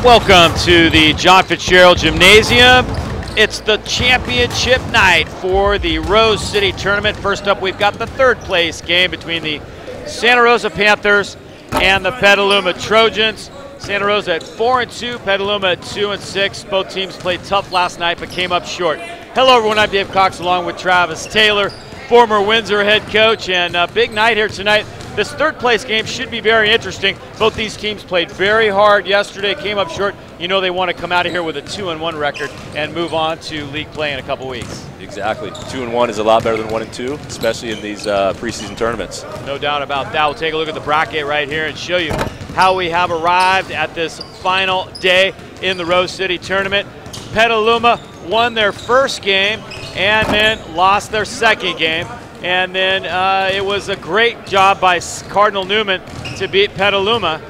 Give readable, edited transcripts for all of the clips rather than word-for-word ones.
Welcome to the John Fitzgerald Gymnasium. It's the championship night for the Rose City Tournament. First up, we've got the third place game between the Santa Rosa Panthers and the Petaluma Trojans. Santa Rosa at 4-2, Petaluma at 2-6. Both teams played tough last night but came up short. Hello everyone, I'm Dave Cox along with Travis Taylor, former Windsor head coach, and a big night here tonight. This third place game should be very interesting. Both these teams played very hard yesterday, came up short. You know they want to come out of here with a 2-1 record and move on to league play in a couple weeks. Exactly. 2-1 is a lot better than 1-2, especially in these preseason tournaments. No doubt about that. We'll take a look at the bracket right here and show you how we have arrived at this final day in the Rose City Tournament. Petaluma won their first game and then lost their second game. And then it was a great job by Cardinal Newman to beat Petaluma.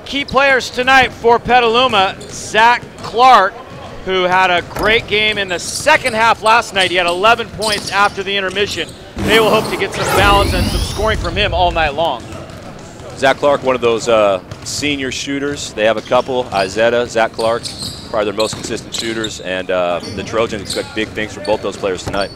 Key players tonight for Petaluma, Zach Clark, who had a great game in the second half last night. He had 11 points after the intermission. They will hope to get some balance and some scoring from him all night long. Zach Clark, one of those senior shooters. They have a couple, Izetta, Zach Clark, probably their most consistent shooters, and the Trojans expect big things from both those players tonight.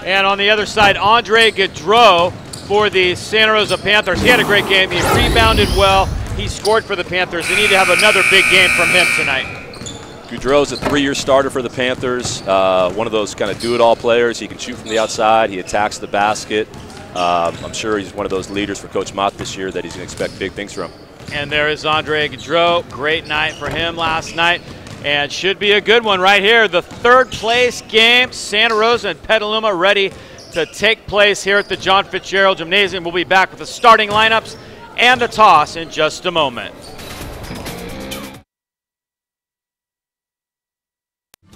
And on the other side, Andre Gaudreau for the Santa Rosa Panthers. He had a great game. He rebounded well. He scored for the Panthers. They need to have another big game from him tonight. Gaudreau's a 3-year starter for the Panthers, one of those kind of do-it-all players. He can shoot from the outside. He attacks the basket. I'm sure he's one of those leaders for Coach Mott this year that he's going to expect big things from. And there is Andre Gaudreau. Great night for him last night. And should be a good one right here. The third place game, Santa Rosa and Petaluma ready to take place here at the John Fitzgerald Gymnasium. We'll be back with the starting lineups and the toss in just a moment.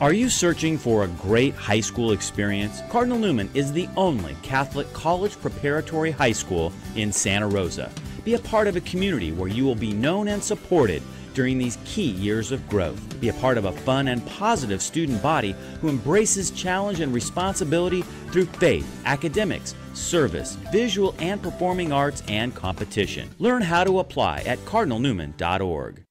Are you searching for a great high school experience? Cardinal Newman is the only Catholic college preparatory high school in Santa Rosa. Be a part of a community where you will be known and supported during these key years of growth. Be a part of a fun and positive student body who embraces challenge and responsibility through faith, academics, service, visual and performing arts, and competition. Learn how to apply at cardinalnewman.org.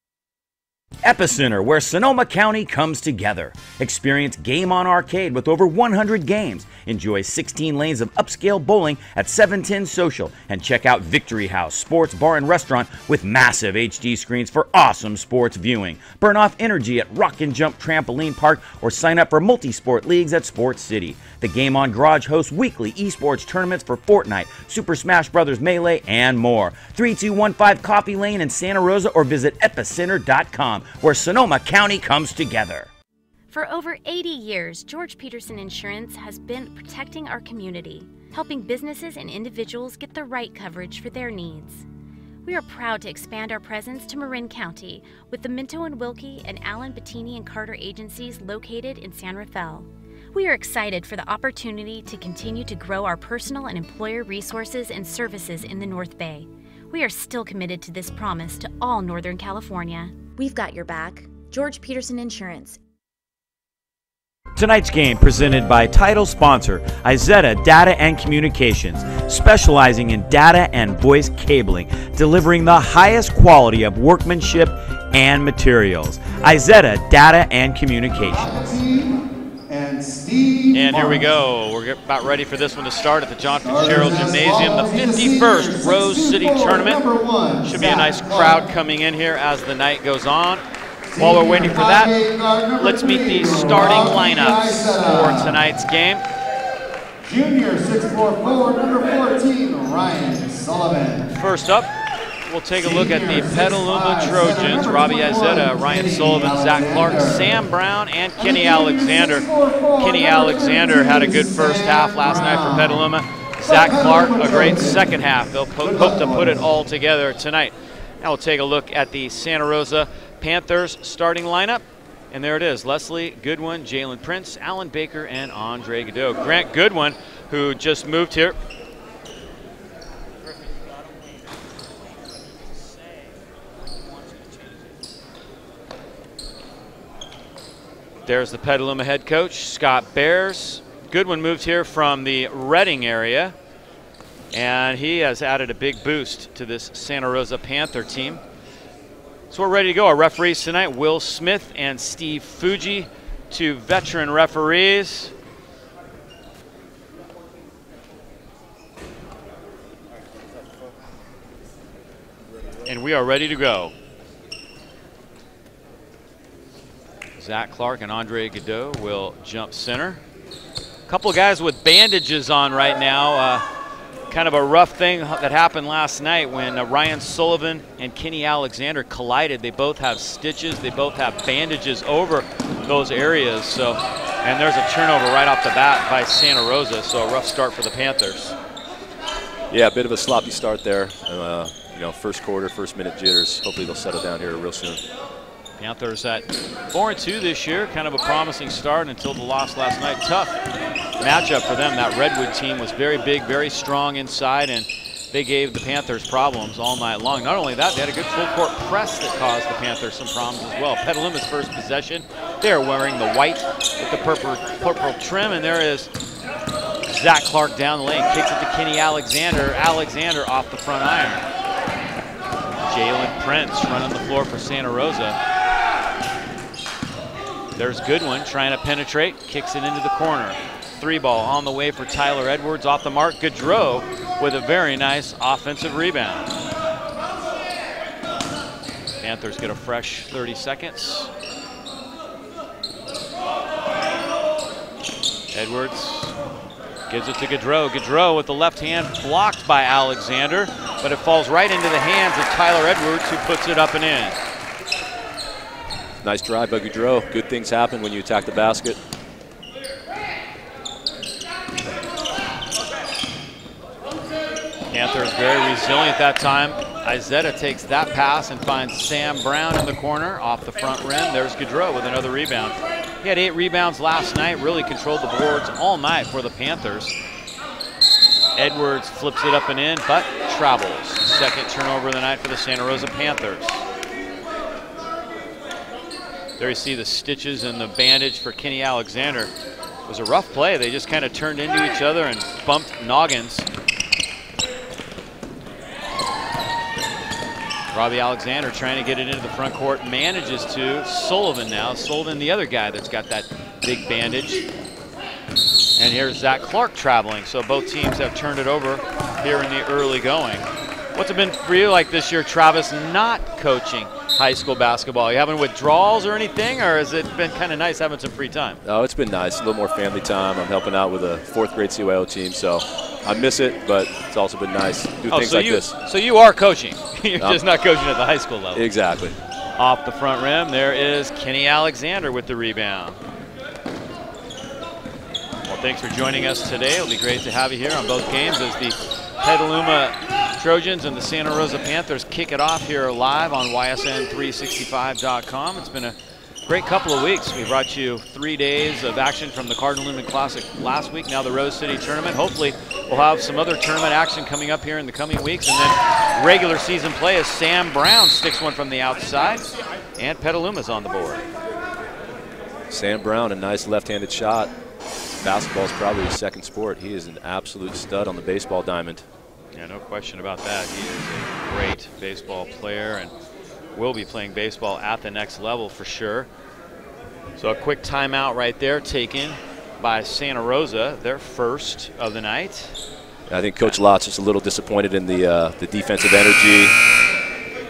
Epicenter, where Sonoma County comes together. Experience Game On Arcade with over 100 games. Enjoy 16 lanes of upscale bowling at 710 Social. And check out Victory House Sports Bar and Restaurant with massive HD screens for awesome sports viewing. Burn off energy at Rock and Jump Trampoline Park or sign up for multi-sport leagues at Sports City. The Game On Garage hosts weekly esports tournaments for Fortnite, Super Smash Bros. Melee, and more. 3215 Coffee Lane in Santa Rosa or visit epicenter.com, where Sonoma County comes together. For over 80 years, George Peterson Insurance has been protecting our community, helping businesses and individuals get the right coverage for their needs. We are proud to expand our presence to Marin County with the Minto and Wilkie and Allen, Bettini and Carter agencies located in San Rafael. We are excited for the opportunity to continue to grow our personal and employer resources and services in the North Bay. We are still committed to this promise to all Northern California. We've got your back. George Peterson Insurance. Tonight's game presented by title sponsor Izetta Data and Communications, specializing in data and voice cabling, delivering the highest quality of workmanship and materials. Izetta Data and Communications. And here we go. We're about ready for this one to start at the John Fitzgerald Gymnasium, the 51st Rose City Tournament. Should be a nice crowd coming in here as the night goes on. While we're waiting for that, let's meet the starting lineups for tonight's game. Junior 6'4" forward, number 14, Ryan Sullivan. First up, we'll take a look at the Petaluma Trojans. Robbie Izetta, Ryan Sullivan, Zach Clark, Sam Brown, and Kenny Alexander. Kenny Alexander had a good first half last night for Petaluma. Zach Clark, a great second half. They'll hope to put it all together tonight. Now we'll take a look at the Santa Rosa Panthers starting lineup. And there it is, Leslie Goodwin, Jalen Prince, Alan Baker, and Andre Gaudreau. Grant Goodwin, who just moved here. There's the Petaluma head coach, Scott Bears. Goodwin moved here from the Reading area. and he has added a big boost to this Santa Rosa Panther team. So we're ready to go. Our referees tonight, Will Smith and Steve Fuji, 2 veteran referees. And we are ready to go. Zach Clark and Andre Godot will jump center. A couple of guys with bandages on right now. Kind of a rough thing that happened last night when Ryan Sullivan and Kenny Alexander collided. They both have stitches. They both have bandages over those areas. So, and there's a turnover right off the bat by Santa Rosa. So a rough start for the Panthers. Yeah, a bit of a sloppy start there. You know, first quarter, first minute jitters. Hopefully they'll settle down here real soon. Panthers at 4-2 this year. Kind of a promising start until the loss last night. Tough matchup for them. That Redwood team was very big, very strong inside, and they gave the Panthers problems all night long. Not only that, they had a good full court press that caused the Panthers some problems as well. Petaluma's first possession. They're wearing the white with the purple trim, and there is Zach Clark down the lane. Kicks it to Kenny Alexander. Alexander off the front iron. Jalen Prince running the floor for Santa Rosa. There's Goodwin trying to penetrate, kicks it into the corner. 3-ball on the way for Tyler Edwards, off the mark. Gaudreau with a very nice offensive rebound. Panthers get a fresh 30 seconds. Edwards gives it to Gaudreau. Gaudreau with the left hand blocked by Alexander, but it falls right into the hands of Tyler Edwards, who puts it up and in. Nice drive by Gaudreau. Good things happen when you attack the basket. Panthers very resilient that time. Izetta takes that pass and finds Sam Brown in the corner off the front rim. There's Gaudreau with another rebound. He had 8 rebounds last night, really controlled the boards all night for the Panthers. Edwards flips it up and in, but travels. Second turnover of the night for the Santa Rosa Panthers. There you see the stitches and the bandage for Kenny Alexander. It was a rough play. They just kind of turned into each other and bumped noggins. Robbie Alexander trying to get it into the front court, manages to. Sullivan now. Sullivan, the other guy that's got that big bandage. And here's Zach Clark traveling. So both teams have turned it over here in the early going. What's it been for you like this year, Travis, not coaching high school basketball? You having withdrawals or anything, or has it been kind of nice having some free time? Oh, it's been nice. A little more family time. I'm helping out with a 4th grade CYO team, so I miss it, but it's also been nice. Do things like this. So you are coaching. You're just not coaching at the high school level. Exactly. Off the front rim, there is Kenny Alexander with the rebound. Well, thanks for joining us today. It'll be great to have you here on both games as the Petaluma Trojans and the Santa Rosa Panthers kick it off here live on YSN365.com. It's been a great couple of weeks. We brought you 3 days of action from the Cardinal Newman Classic last week, now the Rose City Tournament. Hopefully we'll have some other tournament action coming up here in the coming weeks, and then regular season play as Sam Brown sticks one from the outside, and Petaluma's on the board. Sam Brown, a nice left-handed shot. Basketball is probably his second sport. He is an absolute stud on the baseball diamond. Yeah, no question about that. He is a great baseball player and will be playing baseball at the next level for sure. So a quick timeout right there taken by Santa Rosa, their first of the night. I think Coach Lott's just a little disappointed in the defensive energy.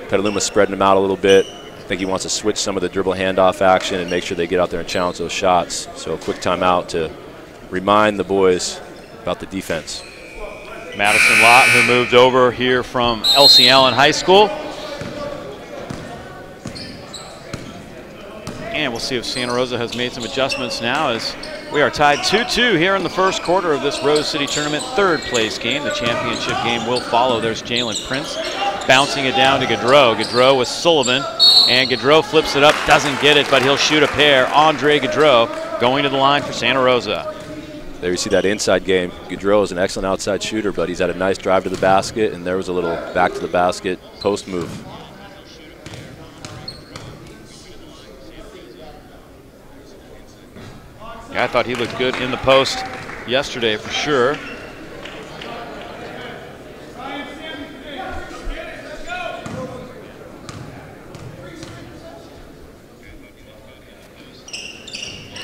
Petaluma's spreading them out a little bit. I think he wants to switch some of the dribble handoff action and make sure they get out there and challenge those shots. So a quick timeout to remind the boys about the defense. Madison Lott, who moved over here from Elsie Allen High School. And we'll see if Santa Rosa has made some adjustments now, as we are tied 2-2 here in the first quarter of this Rose City Tournament 3rd place game. The championship game will follow. There's Jalen Prince bouncing it down to Gaudreau. Gaudreau with Sullivan, and Gaudreau flips it up, doesn't get it, but he'll shoot a pair. Andre Gaudreau going to the line for Santa Rosa. There you see that inside game. Gaudreau is an excellent outside shooter, but he's had a nice drive to the basket, and there was a little back to the basket post move. Yeah, I thought he looked good in the post yesterday for sure.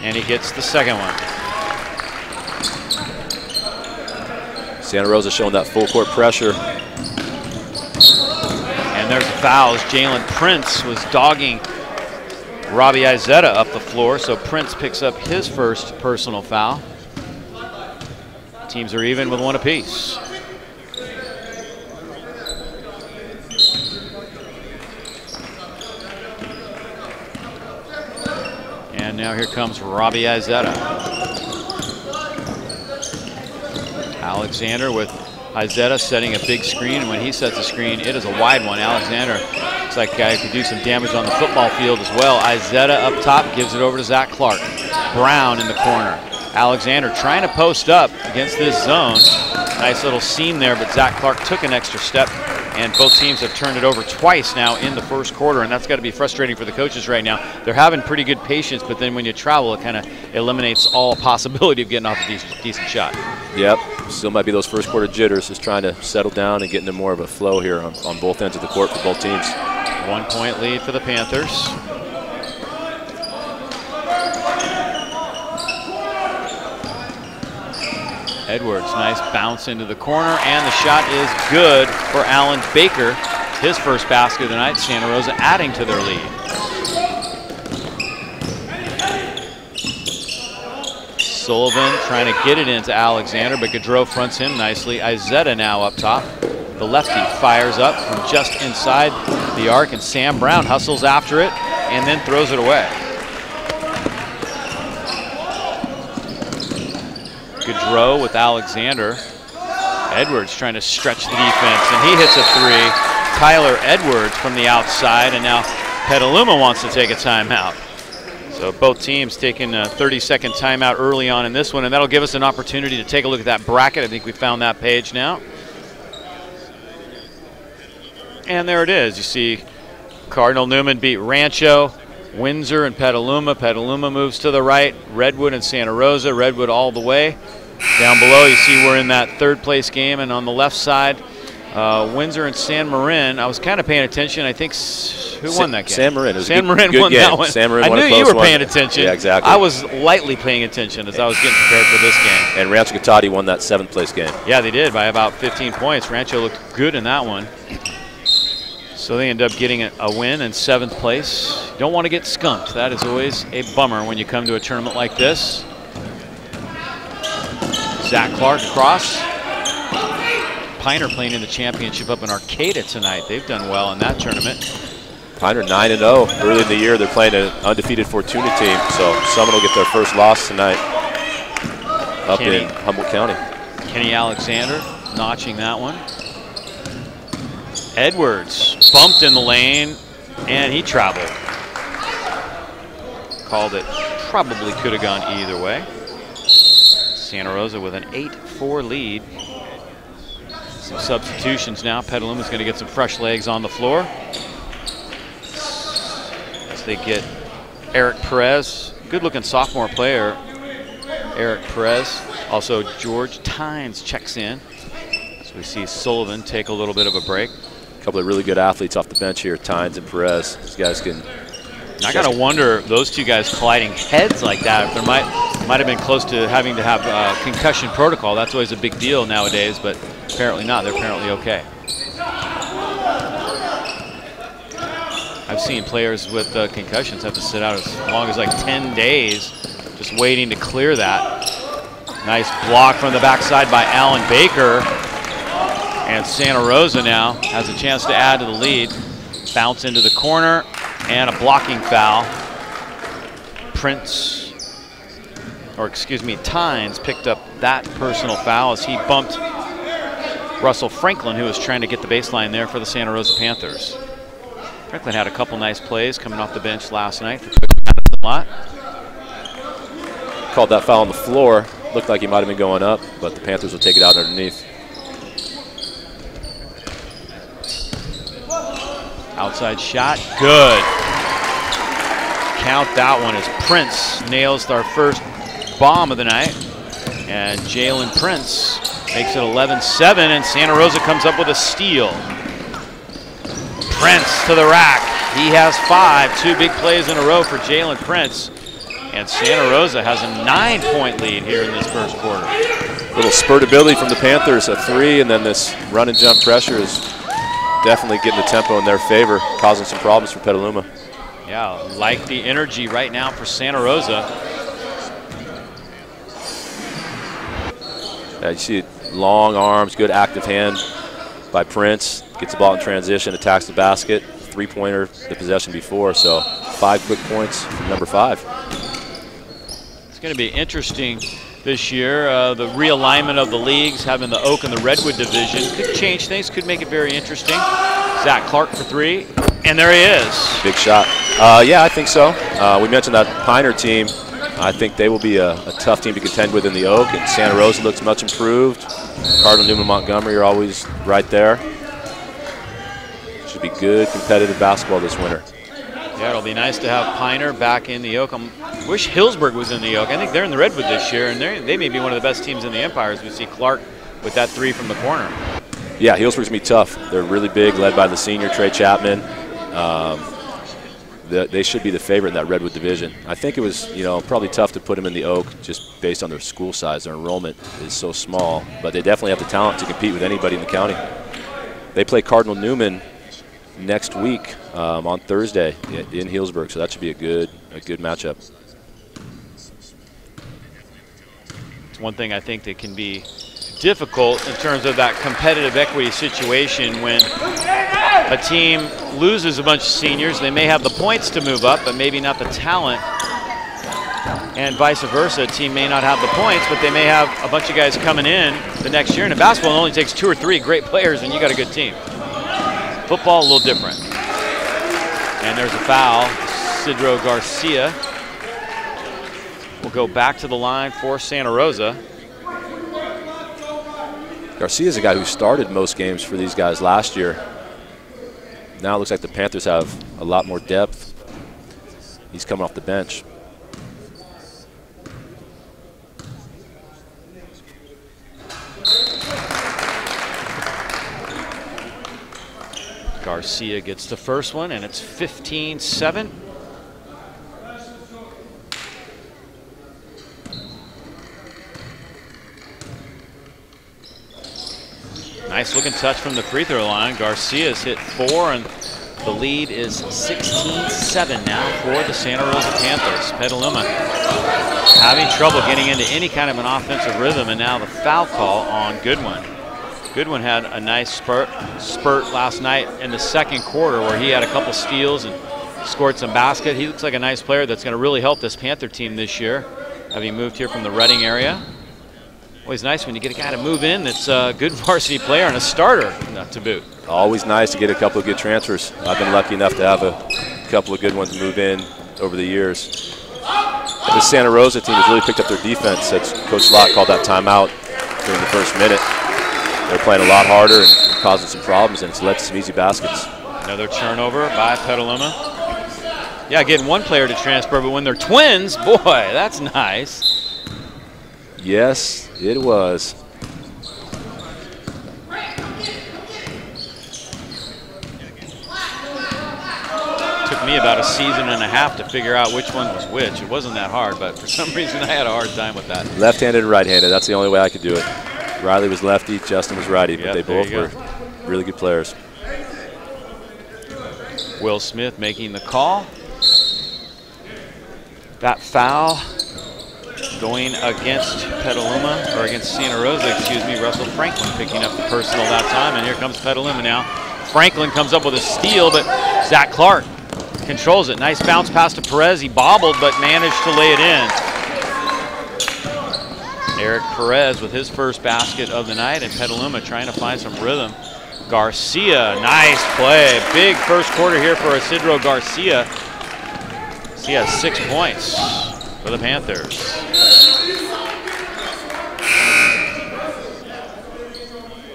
And he gets the second one. Santa Rosa showing that full court pressure. And there's the fouls. Jalen Prince was dogging Robbie Izetta up the floor, so Prince picks up his first personal foul. Teams are even with one apiece. And now here comes Robbie Izetta. Alexander with Izetta setting a big screen, and when he sets a screen, it is a wide one. Alexander looks like a guy who could do some damage on the football field as well. Izetta up top gives it over to Zach Clark. Brown in the corner. Alexander trying to post up against this zone. Nice little seam there, but Zach Clark took an extra step, and both teams have turned it over twice now in the first quarter, and that's got to be frustrating for the coaches right now. They're having pretty good patience, but then when you travel, it kind of eliminates all possibility of getting off a decent shot. Yep, still might be those first quarter jitters, just trying to settle down and get into more of a flow here on both ends of the court for both teams. 1 point lead for the Panthers. Edwards, nice bounce into the corner, and the shot is good for Alan Baker. His first basket of the night. Santa Rosa adding to their lead. Sullivan trying to get it into Alexander, but Gaudreau fronts him nicely. Izetta now up top. The lefty fires up from just inside the arc, and Sam Brown hustles after it and then throws it away. Gaudreau with Alexander. Edwards trying to stretch the defense, and he hits a three. Tyler Edwards from the outside, and now Petaluma wants to take a timeout. So both teams taking a 30-second timeout early on in this one, and that'll give us an opportunity to take a look at that bracket. I think we found that page now. And there it is. You see Cardinal Newman beat Rancho, Windsor, and Petaluma. Petaluma moves to the right. Redwood and Santa Rosa. Redwood all the way. Down below, you see we're in that third place game, and on the left side, Windsor and San Marin. I was kind of paying attention. I think who won that game? San Marin. San Marin won that one. San Marin I won knew a close you were one. paying attention. Yeah, exactly. I was lightly paying attention as I was getting prepared for this game. And Rancho Cotati won that 7th place game. Yeah, they did by about 15 points. Rancho looked good in that one. So they end up getting a win in 7th place. Don't want to get skunked. That is always a bummer when you come to a tournament like this. Zach Clark across. Piner playing in the championship up in Arcata tonight. They've done well in that tournament. Piner 9-0. Early in the year, they're playing an undefeated Fortuna team, so Summit will get their first loss tonight up in Humboldt County. Kenny Alexander notching that one. Edwards bumped in the lane, and he traveled. Called it. Probably could have gone either way. Santa Rosa with an 8-4 lead. Some substitutions now. Petaluma's going to get some fresh legs on the floor. As they get Eric Perez, good-looking sophomore player, Eric Perez. Also, George Tynes checks in. So we see Sullivan take a little bit of a break. A couple of really good athletes off the bench here, Tynes and Perez. These guys can... I got to wonder, those two guys colliding heads like that, if there might have been close to having to have concussion protocol. That's always a big deal nowadays, but apparently not. They're apparently okay. I've seen players with concussions have to sit out as long as like 10 days just waiting to clear that. Nice block from the backside by Alan Baker. And Santa Rosa now has a chance to add to the lead. Bounce into the corner. And a blocking foul. Tynes picked up that personal foul as he bumped Russell Franklin, who was trying to get the baseline there for the Santa Rosa Panthers. Franklin had a couple nice plays coming off the bench last night for Coach Madison a lot. Called that foul on the floor. Looked like he might have been going up, but the Panthers will take it out underneath. Outside shot, good. Count that one as Prince nails our first bomb of the night. And Jalen Prince makes it 11-7, and Santa Rosa comes up with a steal. Prince to the rack. He has 5, 2 big plays in a row for Jalen Prince. And Santa Rosa has a 9-point lead here in this first quarter. Little spurt ability from the Panthers, a 3, and then this run and jump pressure is definitely getting the tempo in their favor, causing some problems for Petaluma. Yeah, like the energy right now for Santa Rosa. Yeah, you see long arms, good active hand by Prince. Gets the ball in transition, attacks the basket. 3-pointer the possession before, so 5 quick points from number 5. It's going to be interesting this year. The realignment of the leagues, having the Oak and the Redwood division, could change things, could make it very interesting. Zach Clark for 3, and there he is. Big shot. Yeah, I think so. We mentioned that Piner team. I think they will be a tough team to contend with in the Oak, and Santa Rosa looks much improved. Cardinal, Newman, Montgomery are always right there. Should be good competitive basketball this winter. Yeah, it'll be nice to have Piner back in the Oak. I wish Hillsburg was in the Oak. I think they're in the Redwood this year, and they may be one of the best teams in the Empire as we see Clark with that 3 from the corner. Yeah, Hillsburg's going to be tough. They're really big, led by the senior, Trey Chapman. They should be the favorite in that Redwood division. I think it was, probably tough to put them in the Oak just based on their school size. Their enrollment is so small, but they definitely have the talent to compete with anybody in the county. They play Cardinal Newman next week on Thursday in Hillsburg, so that should be a good matchup. It's one thing I think that can be difficult in terms of that competitive equity situation when a team loses a bunch of seniors. They may have the points to move up, but maybe not the talent, and vice versa. A team may not have the points, but they may have a bunch of guys coming in the next year. And in basketball, it only takes 2 or 3 great players and you got a good team. Football, a little different. And there's a foul. Isidro Garcia will go back to the line for Santa Rosa. Garcia's a guy who started most games for these guys last year. Now it looks like the Panthers have a lot more depth. He's coming off the bench. Garcia gets the first one, and it's 15-7. Nice looking touch from the free throw line. Garcia's hit 4, and the lead is 16-7 now for the Santa Rosa Panthers. Petaluma having trouble getting into any kind of an offensive rhythm, and now the foul call on Goodwin. Goodwin had a nice spurt last night in the second quarter where he had a couple steals and scored some basket. He looks like a nice player that's going to really help this Panther team this year, having moved here from the Reading area. Always nice when you get a guy to move in that's a good varsity player and a starter to boot. Always nice to get a couple of good transfers. I've been lucky enough to have a couple of good ones move in over the years. The Santa Rosa team has really picked up their defense. That's Coach Lott called that timeout during the first minute. They're playing a lot harder and causing some problems, and it's led to some easy baskets. Another turnover by Petaluma. Yeah, getting one player to transfer, but when they're twins, boy, that's nice. Yes, it was. Took me about a season and a half to figure out which one was which. It wasn't that hard, but for some reason I had a hard time with that. Left-handed and right-handed, that's the only way I could do it. Riley was lefty, Justin was righty, but they both were really good players. Will Smith making the call. That foul going against Petaluma, or against Santa Rosa, excuse me. Russell Franklin picking up the personal that time, and here comes Petaluma now. Franklin comes up with a steal, but Zach Clark controls it. Nice bounce pass to Perez. He bobbled, but managed to lay it in. Eric Perez with his first basket of the night, and Petaluma trying to find some rhythm. Garcia, nice play. Big first quarter here for Isidro Garcia. He has 6 points for the Panthers.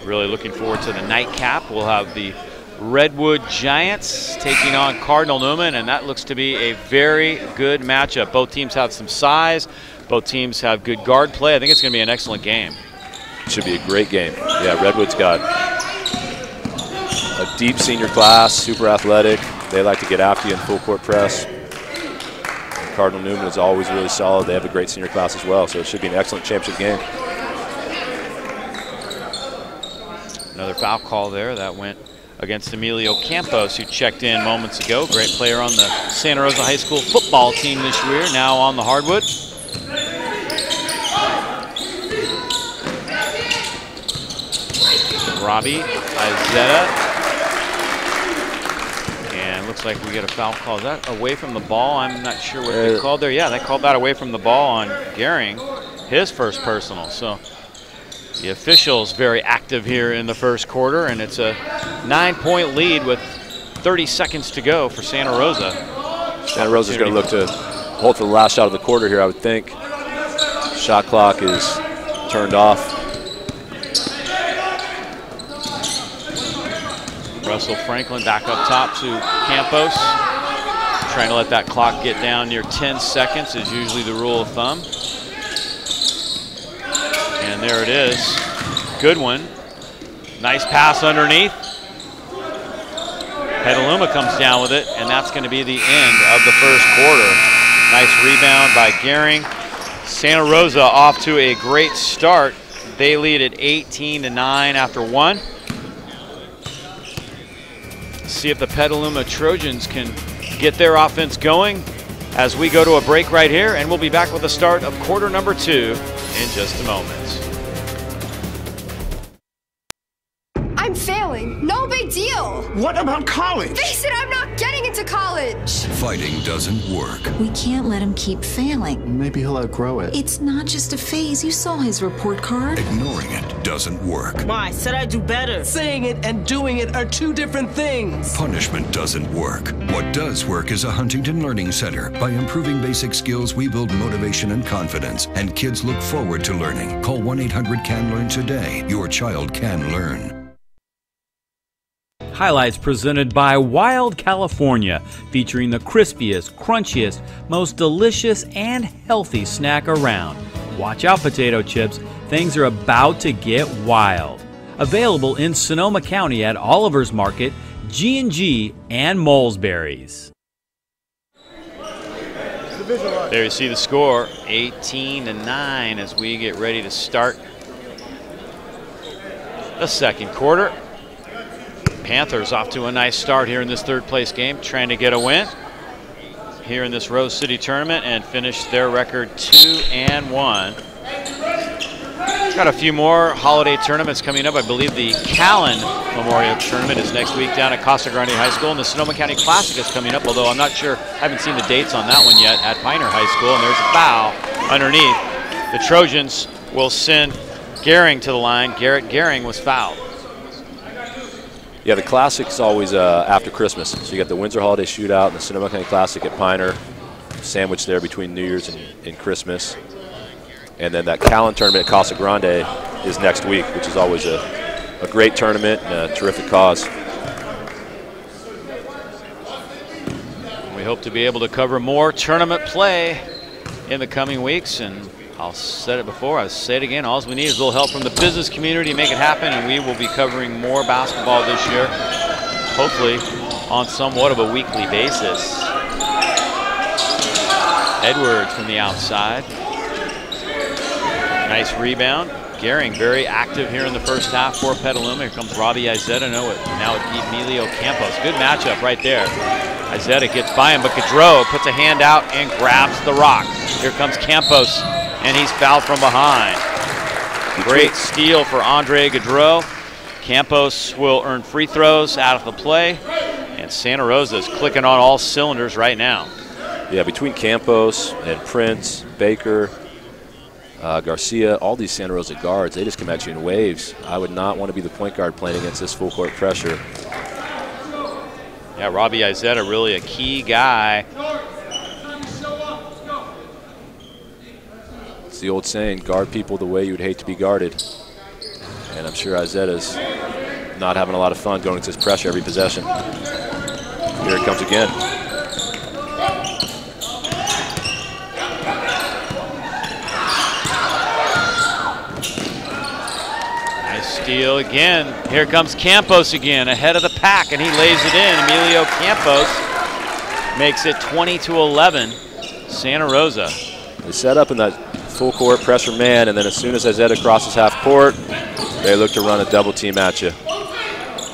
Really looking forward to the nightcap. We'll have the Redwood Giants taking on Cardinal Newman, and that looks to be a very good matchup. Both teams have some size. Both teams have good guard play. I think it's going to be an excellent game. Should be a great game. Yeah, Redwood's got a deep senior class, super athletic. They like to get after you in full court press. Cardinal Newman is always really solid. They have a great senior class as well, so it should be an excellent championship game. Another foul call there that went against Emilio Campos, who checked in moments ago. Great player on the Santa Rosa High School football team this year, now on the hardwood. Robbie Izetta. And looks like we get a foul call. Is that away from the ball? I'm not sure what they called there. Yeah, they called that away from the ball on Gehring, his first personal. So the officials very active here in the first quarter, and it's a 9-point lead with 30 seconds to go for Santa Rosa. Santa Rosa's going to look to hold for the last shot of the quarter here, I would think. Shot clock is turned off. Russell Franklin back up top to Campos. Trying to let that clock get down near 10 seconds is usually the rule of thumb. And there it is. Good one. Nice pass underneath. Petaluma comes down with it, and that's going to be the end of the first quarter. Nice rebound by Gehring. Santa Rosa off to a great start. They lead at 18-9 after one. See if the Petaluma Trojans can get their offense going as we go to a break right here, and we'll be back with the start of quarter number 2 in just a moment. I'm failing. No big deal. What about college? Face it, I'm not getting into college. Fighting doesn't work. We can't let him keep failing. Maybe he'll outgrow it. It's not just a phase. You saw his report card. Ignoring it doesn't work. Ma, I said I'd do better. Saying it and doing it are two different things. Punishment doesn't work. What does work is a Huntington Learning Center. By improving basic skills, we build motivation and confidence, and kids look forward to learning. Call 1-800-CAN-LEARN today. Your child can learn. Highlights presented by Wild California, featuring the crispiest, crunchiest, most delicious, and healthy snack around. Watch out, potato chips. Things are about to get wild. Available in Sonoma County at Oliver's Market, G&G, and Molesbury's. There you see the score, 18-9 as we get ready to start the second quarter. Panthers off to a nice start here in this third place game, trying to get a win here in this Rose City tournament and finish their record 2-1. Got a few more holiday tournaments coming up. I believe the Callan Memorial Tournament is next week down at Casa Grande High School, and the Sonoma County Classic is coming up, although I'm not sure, I haven't seen the dates on that one yet, at Pioneer High School, and there's a foul underneath. The Trojans will send Gehring to the line. Garrett Gehring was fouled. Yeah, the Classic's always after Christmas. So you got the Windsor Holiday Shootout and the Sonoma County Classic at Pioneer, sandwiched there between New Year's and Christmas. And then that Callan tournament at Casa Grande is next week, which is always a great tournament and a terrific cause. We hope to be able to cover more tournament play in the coming weeks, and I'll said it before, I'll say it again, all we need is a little help from the business community to make it happen, and we will be covering more basketball this year, hopefully on somewhat of a weekly basis. Edwards from the outside. Nice rebound. Gehring very active here in the first half for Petaluma. Here comes Robbie Izetta now with Emilio Campos. Good matchup right there. Izetta gets by him, but Gaudreau puts a hand out and grabs the rock. Here comes Campos, and he's fouled from behind. Great steal for Andre Gaudreau. Campos will earn free throws out of the play, and Santa Rosa is clicking on all cylinders right now. Yeah, between Campos and Prince, Baker, Garcia, all these Santa Rosa guards, they just come at you in waves. I would not want to be the point guard playing against this full court pressure. Yeah, Robbie Izetta really a key guy. It's the old saying, guard people the way you would hate to be guarded. And I'm sure Izetta's not having a lot of fun going into this pressure every possession. Here it comes again. Steal again. Here comes Campos again, ahead of the pack, and he lays it in. Emilio Campos makes it 20-11. Santa Rosa. They set up in that full court pressure man, and then as soon as Izetta crosses half court, they look to run a double team at you.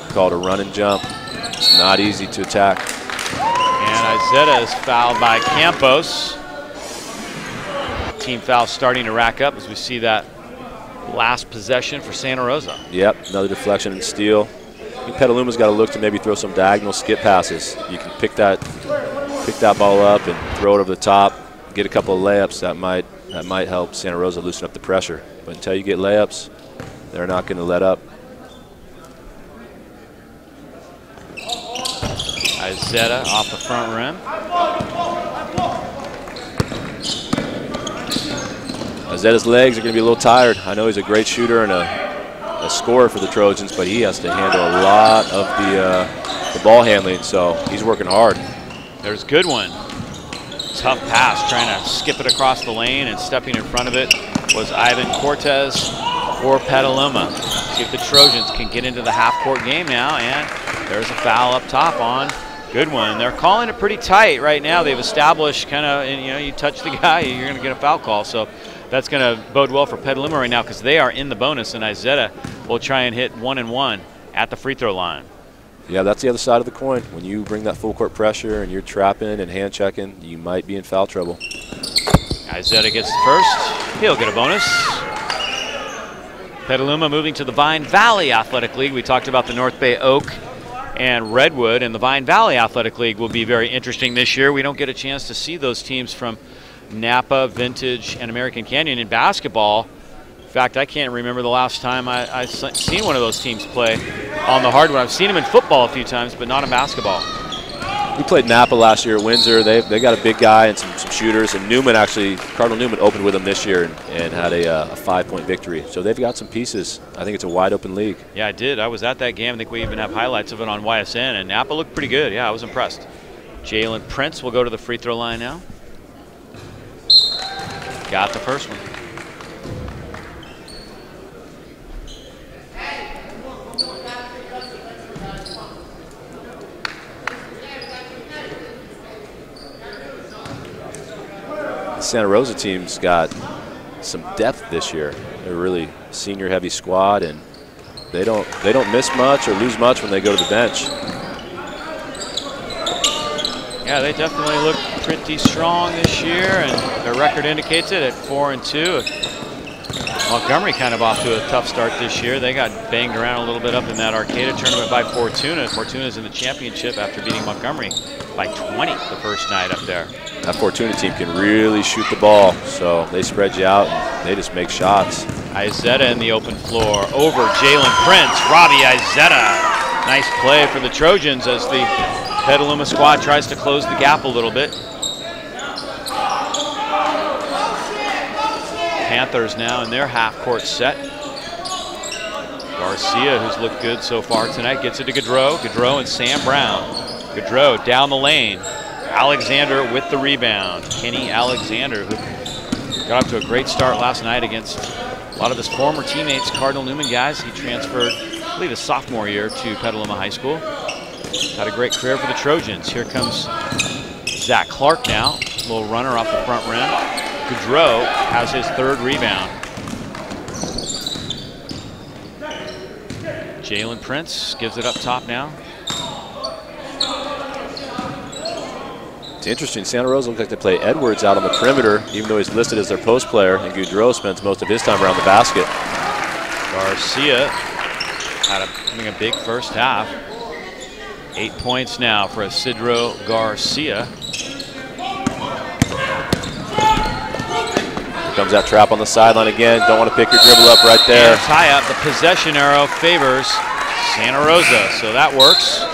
Called a run and jump. It's not easy to attack. And Izetta is fouled by Campos. Team foul starting to rack up as we see that last possession for Santa Rosa. Yep, another deflection and steal. I think Petaluma's got to look to maybe throw some diagonal skip passes. You can pick that ball up and throw it over the top, get a couple of layups. That might help Santa Rosa loosen up the pressure. But until you get layups, they're not going to let up. Izetta off the front rim. Izetta's legs are going to be a little tired. I know he's a great shooter and a scorer for the Trojans, but he has to handle a lot of the ball handling, so he's working hard. There's a good one. Tough pass, trying to skip it across the lane, and stepping in front of it was Ivan Cortez for Petaluma. See if the Trojans can get into the half-court game now, and there's a foul up top on Goodwin. They're calling it pretty tight right now. They've established kind of, you touch the guy, you're going to get a foul call. So that's going to bode well for Petaluma right now because they are in the bonus, and Izetta will try and hit 1 and 1 at the free throw line. Yeah, that's the other side of the coin. When you bring that full court pressure and you're trapping and hand checking, you might be in foul trouble. Izetta gets the first. He'll get a bonus. Petaluma moving to the Vine Valley Athletic League. We talked about the North Bay Oak and Redwood, and the Vine Valley Athletic League will be very interesting this year. We don't get a chance to see those teams from Napa, Vintage, and American Canyon in basketball. In fact, I can't remember the last time I've seen one of those teams play on the hardwood. I've seen them in football a few times, but not in basketball. We played Napa last year at Windsor. They got a big guy and some shooters, and Newman actually, Cardinal Newman opened with them this year and had a 5-point victory. So they've got some pieces. I think it's a wide open league. Yeah, I did. I was at that game. I think we even have highlights of it on YSN, and Napa looked pretty good. Yeah, I was impressed. Jalen Prince will go to the free throw line now. Got the first one. The Santa Rosa team's got some depth this year. They're a really senior-heavy squad, and they don't miss much or lose much when they go to the bench. Yeah, they definitely look pretty strong this year, and their record indicates it at 4-2. Montgomery kind of off to a tough start this year. They got banged around a little bit up in that Arcata tournament by Fortuna. Fortuna's in the championship after beating Montgomery by 20 the first night up there. That Fortuna team can really shoot the ball, so they spread you out and they just make shots. Izetta in the open floor over Jalen Prince. Robbie Izetta. Nice play for the Trojans as the Petaluma squad tries to close the gap a little bit. Panthers now in their half-court set. Garcia, who's looked good so far tonight, gets it to Gaudreau. Gaudreau and Sam Brown. Gaudreau down the lane. Alexander with the rebound. Kenny Alexander, who got off to a great start last night against a lot of his former teammates, Cardinal Newman guys. He transferred, I believe, his sophomore year to Petaluma High School. Had a great career for the Trojans. Here comes Zach Clark now. A little runner off the front rim. Gaudreau has his third rebound. Jalen Prince gives it up top now. It's interesting. Santa Rosa looks like they play Edwards out on the perimeter, even though he's listed as their post player, and Gaudreau spends most of his time around the basket. Garcia having a big first half. 8 points now for Isidro Garcia. Here comes that trap on the sideline again. Don't want to pick your dribble up right there. And tie up. The possession arrow favors Santa Rosa, so that works.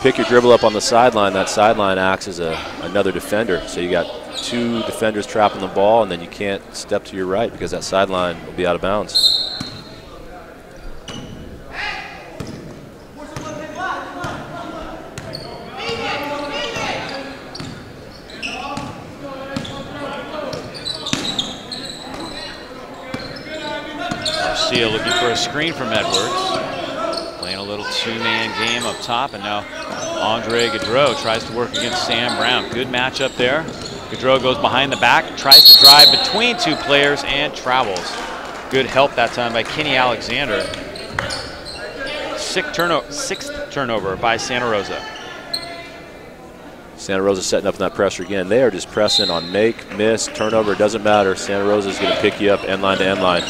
Pick your dribble up on the sideline. That sideline acts as another defender. So you got two defenders trapping the ball, and then you can't step to your right because that sideline will be out of bounds. Garcia looking for a screen from Edwards. Playing a little two-man game up top, and now Andre Gaudreau tries to work against Sam Brown. Good matchup there. Gaudreau goes behind the back, tries to drive between two players and travels. Good help that time by Kenny Alexander. Sixth turnover by Santa Rosa. Santa Rosa setting up that pressure again. They are just pressing on make, miss, turnover. It doesn't matter. Santa Rosa is going to pick you up end line to end line.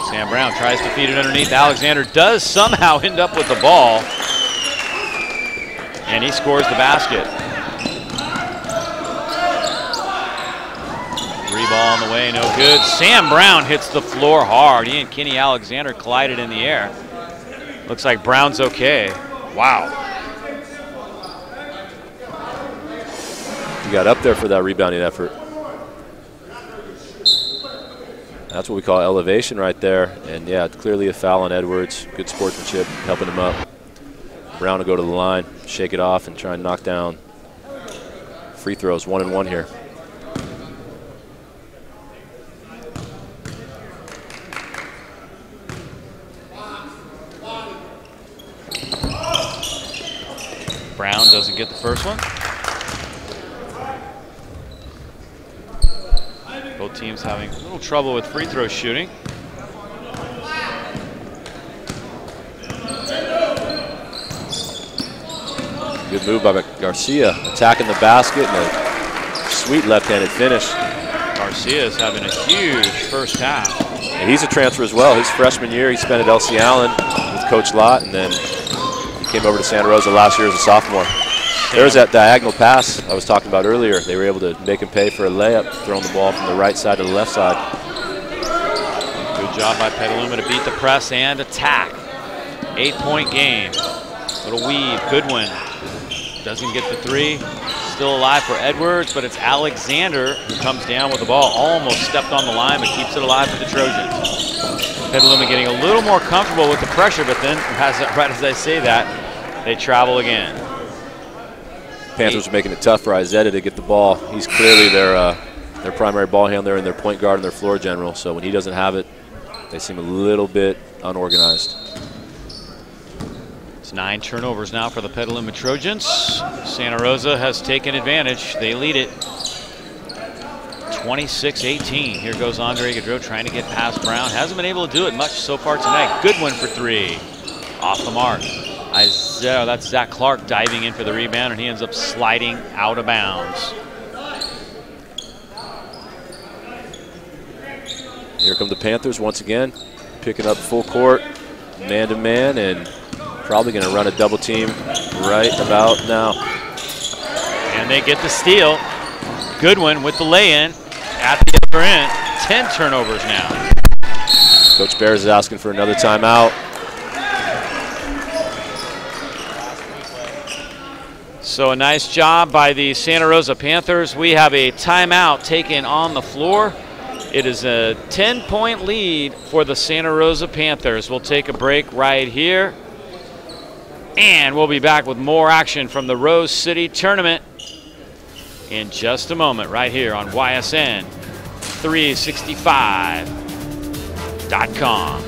Sam Brown tries to feed it underneath. Alexander does somehow end up with the ball. And he scores the basket. 3 ball on the way, no good. Sam Brown hits the floor hard. He and Kenny Alexander collided in the air. Looks like Brown's okay. Wow. He got up there for that rebounding effort. That's what we call elevation right there. And yeah, clearly a foul on Edwards. Good sportsmanship, helping him up. Brown will go to the line, shake it off, and try and knock down free throws. 1-and-1 here. Brown doesn't get the first one. Both teams having a little trouble with free throw shooting. Good move by Garcia, attacking the basket and a sweet left-handed finish. Garcia is having a huge first half. And he's a transfer as well. His freshman year, he spent at LC Allen with Coach Lott, and then he came over to Santa Rosa last year as a sophomore. There's that diagonal pass I was talking about earlier. They were able to make him pay for a layup, throwing the ball from the right side to the left side. Good job by Petaluma to beat the press and attack. 8-point game. Little weave, Goodwin doesn't get the 3. Still alive for Edwards, but it's Alexander who comes down with the ball. Almost stepped on the line, but keeps it alive for the Trojans. Petaluma getting a little more comfortable with the pressure, but then, right as I say that, they travel again. Panthers are making it tough for Izetta to get the ball. He's clearly their primary ball handler and their point guard and their floor general. So when he doesn't have it, they seem a little bit unorganized. It's 9 turnovers now for the Petaluma Trojans. Santa Rosa has taken advantage. They lead it 26-18. Here goes Andre Gaudreau trying to get past Brown. Hasn't been able to do it much so far tonight. Good one for 3. Off the mark. That's Zach Clark diving in for the rebound, and he ends up sliding out of bounds. Here come the Panthers once again, picking up full court, man-to-man, and probably going to run a double team right about now. And they get the steal. Goodwin with the lay-in at the other end. 10 turnovers now. Coach Bears is asking for another timeout. So a nice job by the Santa Rosa Panthers. We have a timeout taken on the floor. It is a 10-point lead for the Santa Rosa Panthers. We'll take a break right here. And we'll be back with more action from the Rose City Tournament in just a moment right here on YSN 365.com.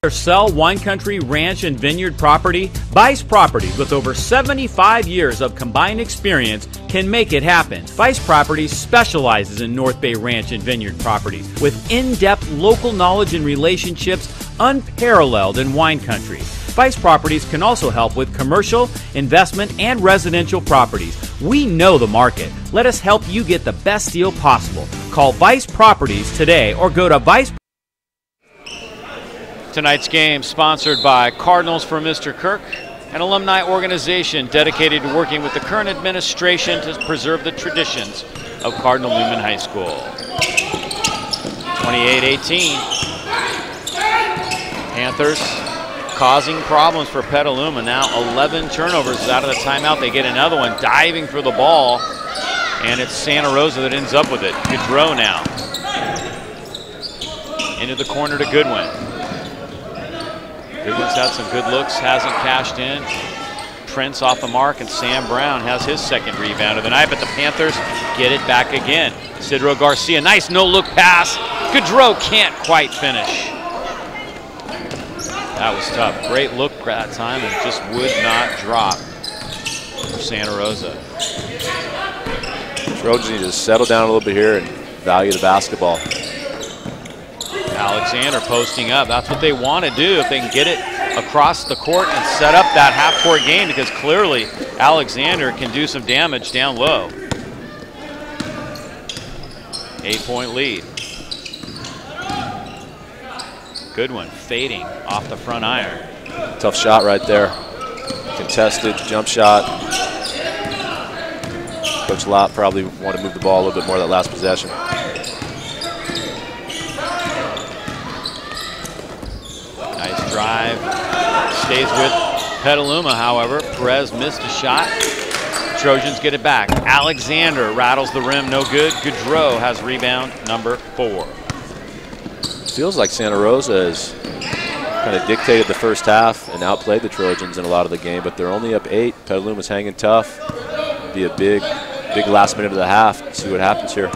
Sell wine country, ranch, and vineyard property? Vice Properties, with over 75 years of combined experience, can make it happen. Vice Properties specializes in North Bay ranch and vineyard properties with in-depth local knowledge and relationships unparalleled in wine country. Vice Properties can also help with commercial, investment, and residential properties. We know the market. Let us help you get the best deal possible. Call Vice Properties today or go to Vice. Tonight's game sponsored by Cardinals for Mr. Kirk, an alumni organization dedicated to working with the current administration to preserve the traditions of Cardinal Newman High School. 28-18. Panthers causing problems for Petaluma. Now 11 turnovers out of the timeout. They get another one, diving for the ball, and it's Santa Rosa that ends up with it. Gaudreau now. Into the corner to Goodwin. Goodwin's had some good looks, hasn't cashed in. Prince off the mark, and Sam Brown has his second rebound of the night, but the Panthers get it back again. Isidro Garcia, nice no-look pass. Gaudreau can't quite finish. That was tough. Great look that time, and just would not drop for Santa Rosa. Trojans need to settle down a little bit here and value the basketball. Alexander posting up. That's what they want to do if they can get it across the court and set up that half-court game, because clearly Alexander can do some damage down low. 8-point lead. Good one, fading off the front iron. Tough shot right there. Contested jump shot. Coach Lott probably want to move the ball a little bit more that last possession. Nice drive. Stays with Petaluma, however. Perez missed a shot. Trojans get it back. Alexander rattles the rim, no good. Gaudreau has rebound number 4. Feels like Santa Rosa has kind of dictated the first half and outplayed the Trojans in a lot of the game, but they're only up 8. Petaluma's hanging tough. It'll be a big last minute of the half. See what happens here.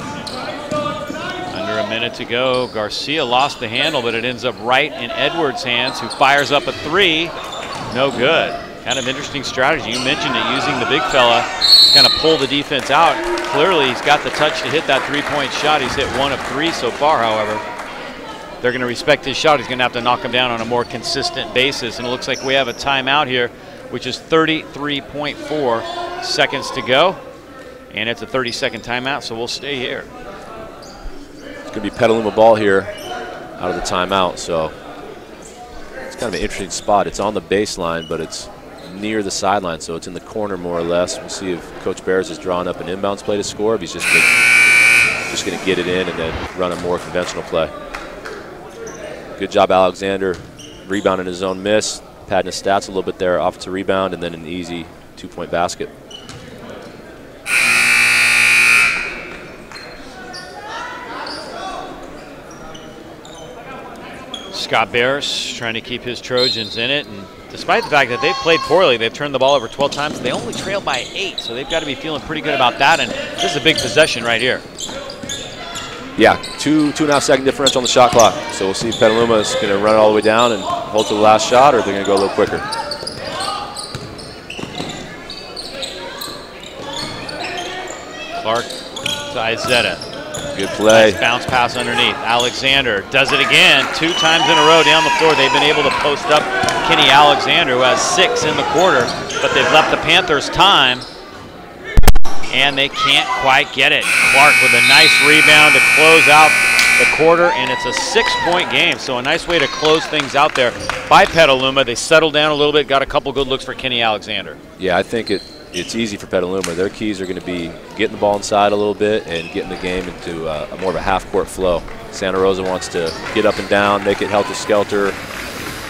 Under a minute to go. Garcia lost the handle, but it ends up right in Edwards' hands, who fires up a 3. No good. Kind of interesting strategy. You mentioned it, using the big fella to kind of pull the defense out. Clearly, he's got the touch to hit that 3-point shot. He's hit 1 of 3 so far, however. They're going to respect his shot. He's going to have to knock him down on a more consistent basis. And it looks like we have a timeout here, which is 33.4 seconds to go. And it's a 30-second timeout, so we'll stay here. It's going to be Petaluma ball here out of the timeout. So it's kind of an interesting spot. It's on the baseline, but it's near the sideline, so it's in the corner more or less. We'll see if Coach Bears is drawing up an inbounds play to score, if he's just going to get it in and then run a more conventional play. Good job, Alexander, rebounding his own miss, padding his stats a little bit there, offensive rebound, and then an easy 2-point basket. Scott Bears trying to keep his Trojans in it, and despite the fact that they've played poorly, they've turned the ball over 12 times, they only trailed by 8, so they've got to be feeling pretty good about that, and this is a big possession right here. Yeah, 2.5 second differential on the shot clock. So we'll see if Petaluma is going to run it all the way down and hold to the last shot, or if they're going to go a little quicker. Clark to Izetta. Good play. Nice bounce pass underneath. Alexander does it again, 2 times in a row down the floor. They've been able to post up Kenny Alexander, who has 6 in the quarter, but they've left the Panthers time, and they can't quite get it. Clark with a nice rebound to close out the quarter, and it's a 6-point game, so a nice way to close things out there by Petaluma. They settled down a little bit, got a couple good looks for Kenny Alexander. Yeah, I think it's easy for Petaluma. Their keys are going to be getting the ball inside a little bit and getting the game into a more of a half-court flow. Santa Rosa wants to get up and down, make it helter-skelter,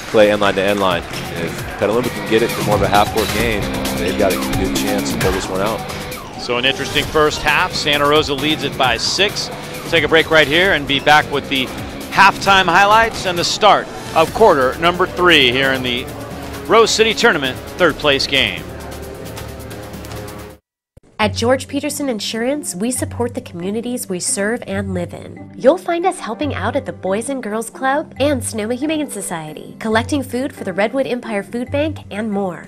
play end-line to end-line. If Petaluma can get it to more of a half-court game, they've got a good chance to pull this one out. So an interesting first half. Santa Rosa leads it by 6. We'll take a break right here and be back with the halftime highlights and the start of quarter number 3 here in the Rose City Tournament 3rd place game. At George Peterson Insurance, we support the communities we serve and live in. You'll find us helping out at the Boys and Girls Club and Sonoma Humane Society, collecting food for the Redwood Empire Food Bank, and more.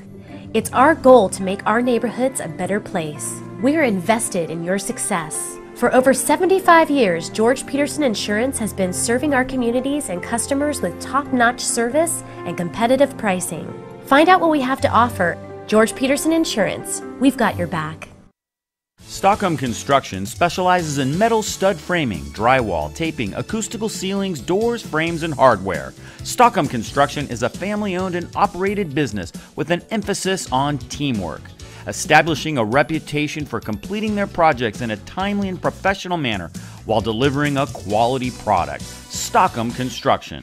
It's our goal to make our neighborhoods a better place. We are invested in your success. For over 75 years, George Peterson Insurance has been serving our communities and customers with top-notch service and competitive pricing. Find out what we have to offer. George Peterson Insurance, we've got your back. Stockholm Construction specializes in metal stud framing, drywall, taping, acoustical ceilings, doors, frames, and hardware. Stockholm Construction is a family-owned and operated business with an emphasis on teamwork, establishing a reputation for completing their projects in a timely and professional manner while delivering a quality product. Stockholm Construction.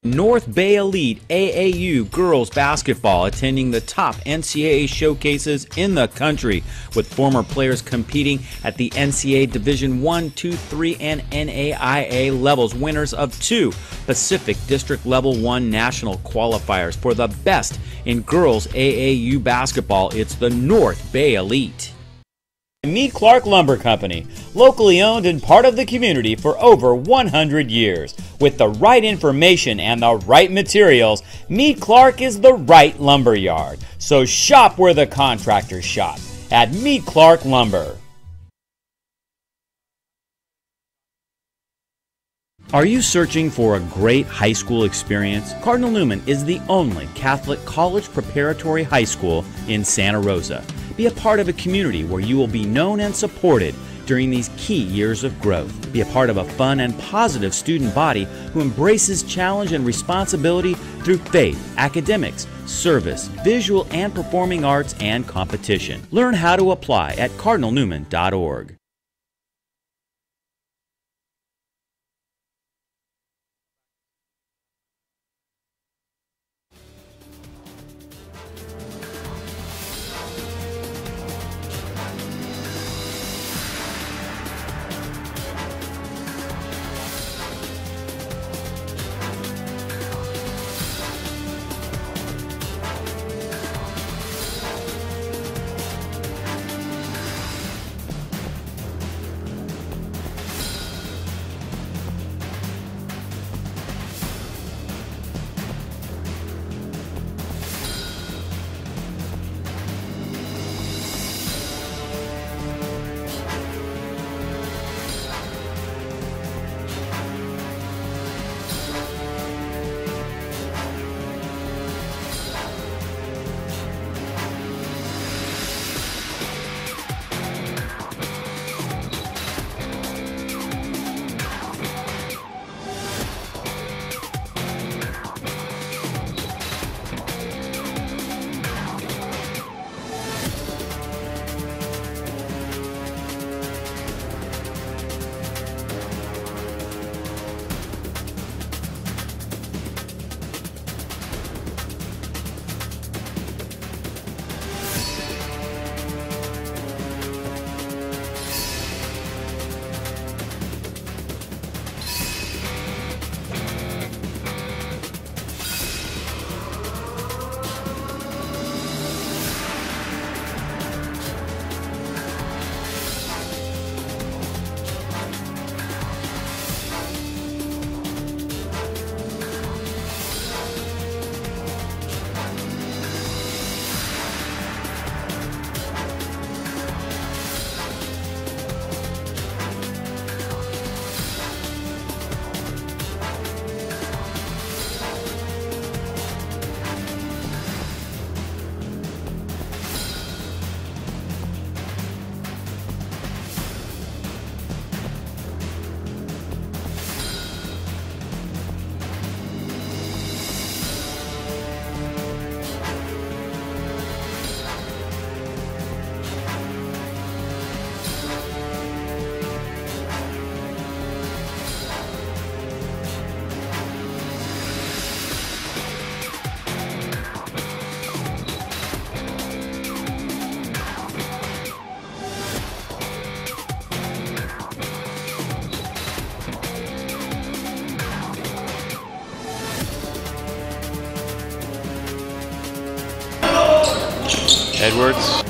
North Bay Elite AAU girls basketball attending the top NCAA showcases in the country, with former players competing at the NCAA Division I, II, III, and NAIA levels, winners of 2 Pacific District Level 1 national qualifiers for the best In girls AAU basketball, it's the North Bay Elite. Meet Clark Lumber Company, locally owned and part of the community for over 100 years. With the right information and the right materials, Meet Clark is the right lumber yard. So shop where the contractors shop, at Meet Clark Lumber. Are you searching for a great high school experience? Cardinal Newman is the only Catholic college preparatory high school in Santa Rosa. Be a part of a community where you will be known and supported during these key years of growth. Be a part of a fun and positive student body who embraces challenge and responsibility through faith, academics, service, visual and performing arts, and competition. Learn how to apply at cardinalnewman.org. Edwards.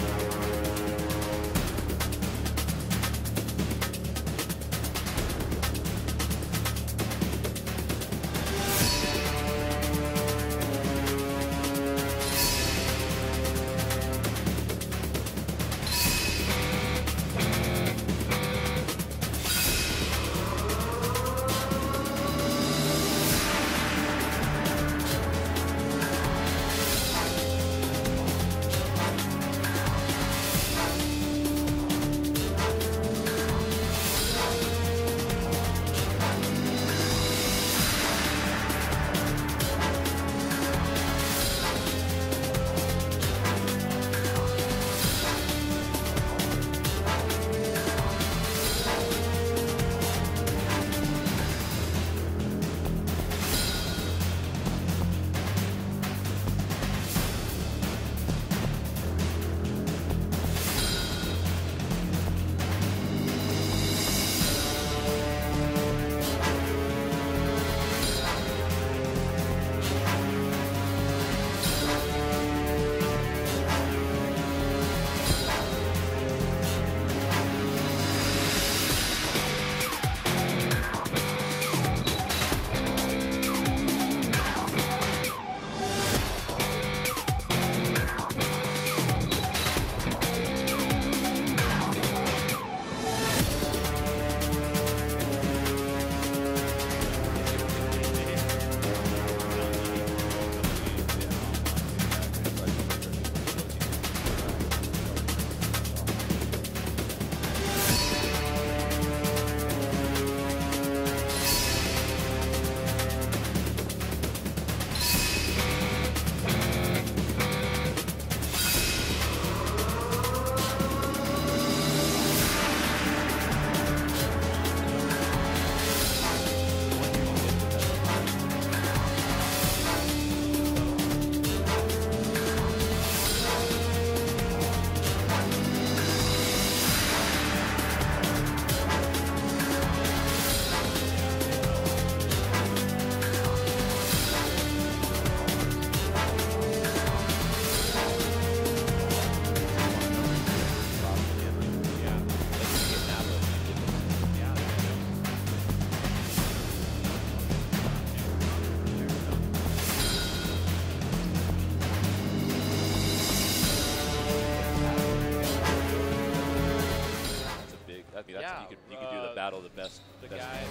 battle the best. The guy.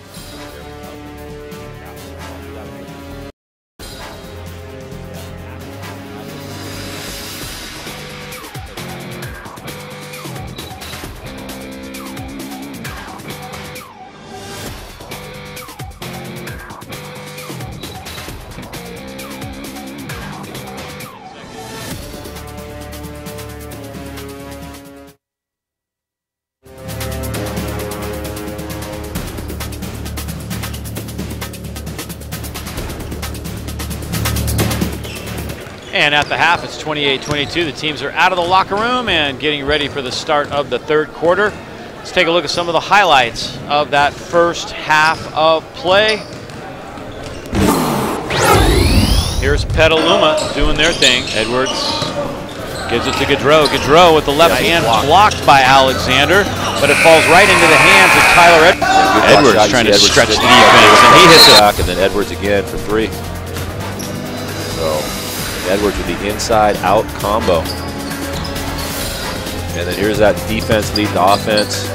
And at the half, it's 28-22. The teams are out of the locker room and getting ready for the start of the third quarter. Let's take a look at some of the highlights of that first half of play. Here's Petaluma doing their thing. Edwards gives it to Gaudreau. Gaudreau with the left hand blocked by Alexander, but it falls right into the hands of Tyler Edwards trying to stretch the defense, and he hits it. And then Edwards again for 3. So Edwards with the inside-out combo. And then here's that defense lead to offense.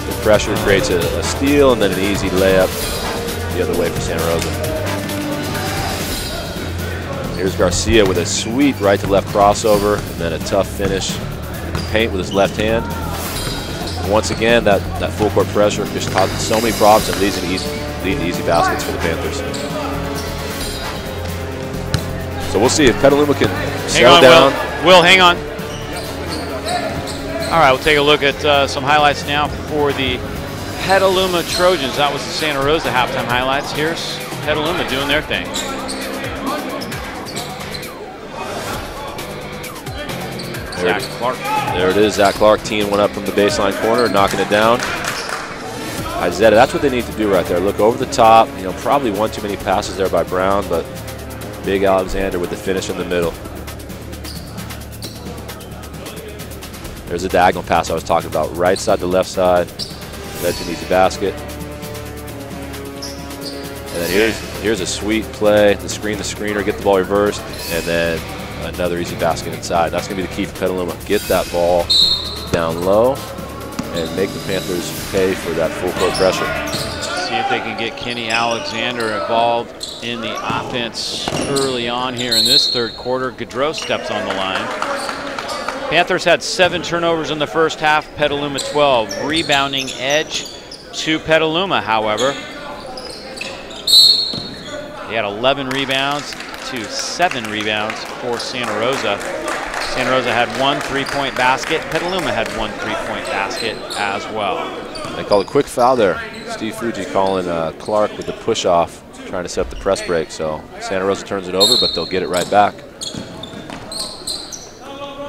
The pressure creates a steal and then an easy layup the other way for Santa Rosa. Here's Garcia with a sweet right-to-left crossover and then a tough finish in the paint with his left hand. And once again, that full-court pressure just causes so many problems and leads to easy baskets for the Panthers. So we'll see if Petaluma can settle down. Will, hang on. All right, we'll take a look at some highlights now for the Petaluma Trojans. That was the Santa Rosa halftime highlights. Here's Petaluma doing their thing. Zach Clark. There it is, Zach Clark teeing one up from the baseline corner, knocking it down. Izetta, that's what they need to do right there. Look over the top. You know, probably one too many passes there by Brown, but Big Alexander with the finish in the middle. There's a diagonal pass I was talking about. Right side to left side. Led to an easy basket. And then here's a sweet play. The screener, get the ball reversed, and then another easy basket inside. That's going to be the key for Petaluma. Get that ball down low and make the Panthers pay for that full court pressure. See if they can get Kenny Alexander involved in the offense early on here in this third quarter. Gaudreau steps on the line. Panthers had 7 turnovers in the first half, Petaluma 12. Rebounding edge to Petaluma, however. They had 11 rebounds to 7 rebounds for Santa Rosa. Santa Rosa had 1 3-point basket. Petaluma had 1 3-point basket as well. They called a quick foul there. Steve Fuji calling Clark with the push-off, trying to set up the press break. So Santa Rosa turns it over, but they'll get it right back.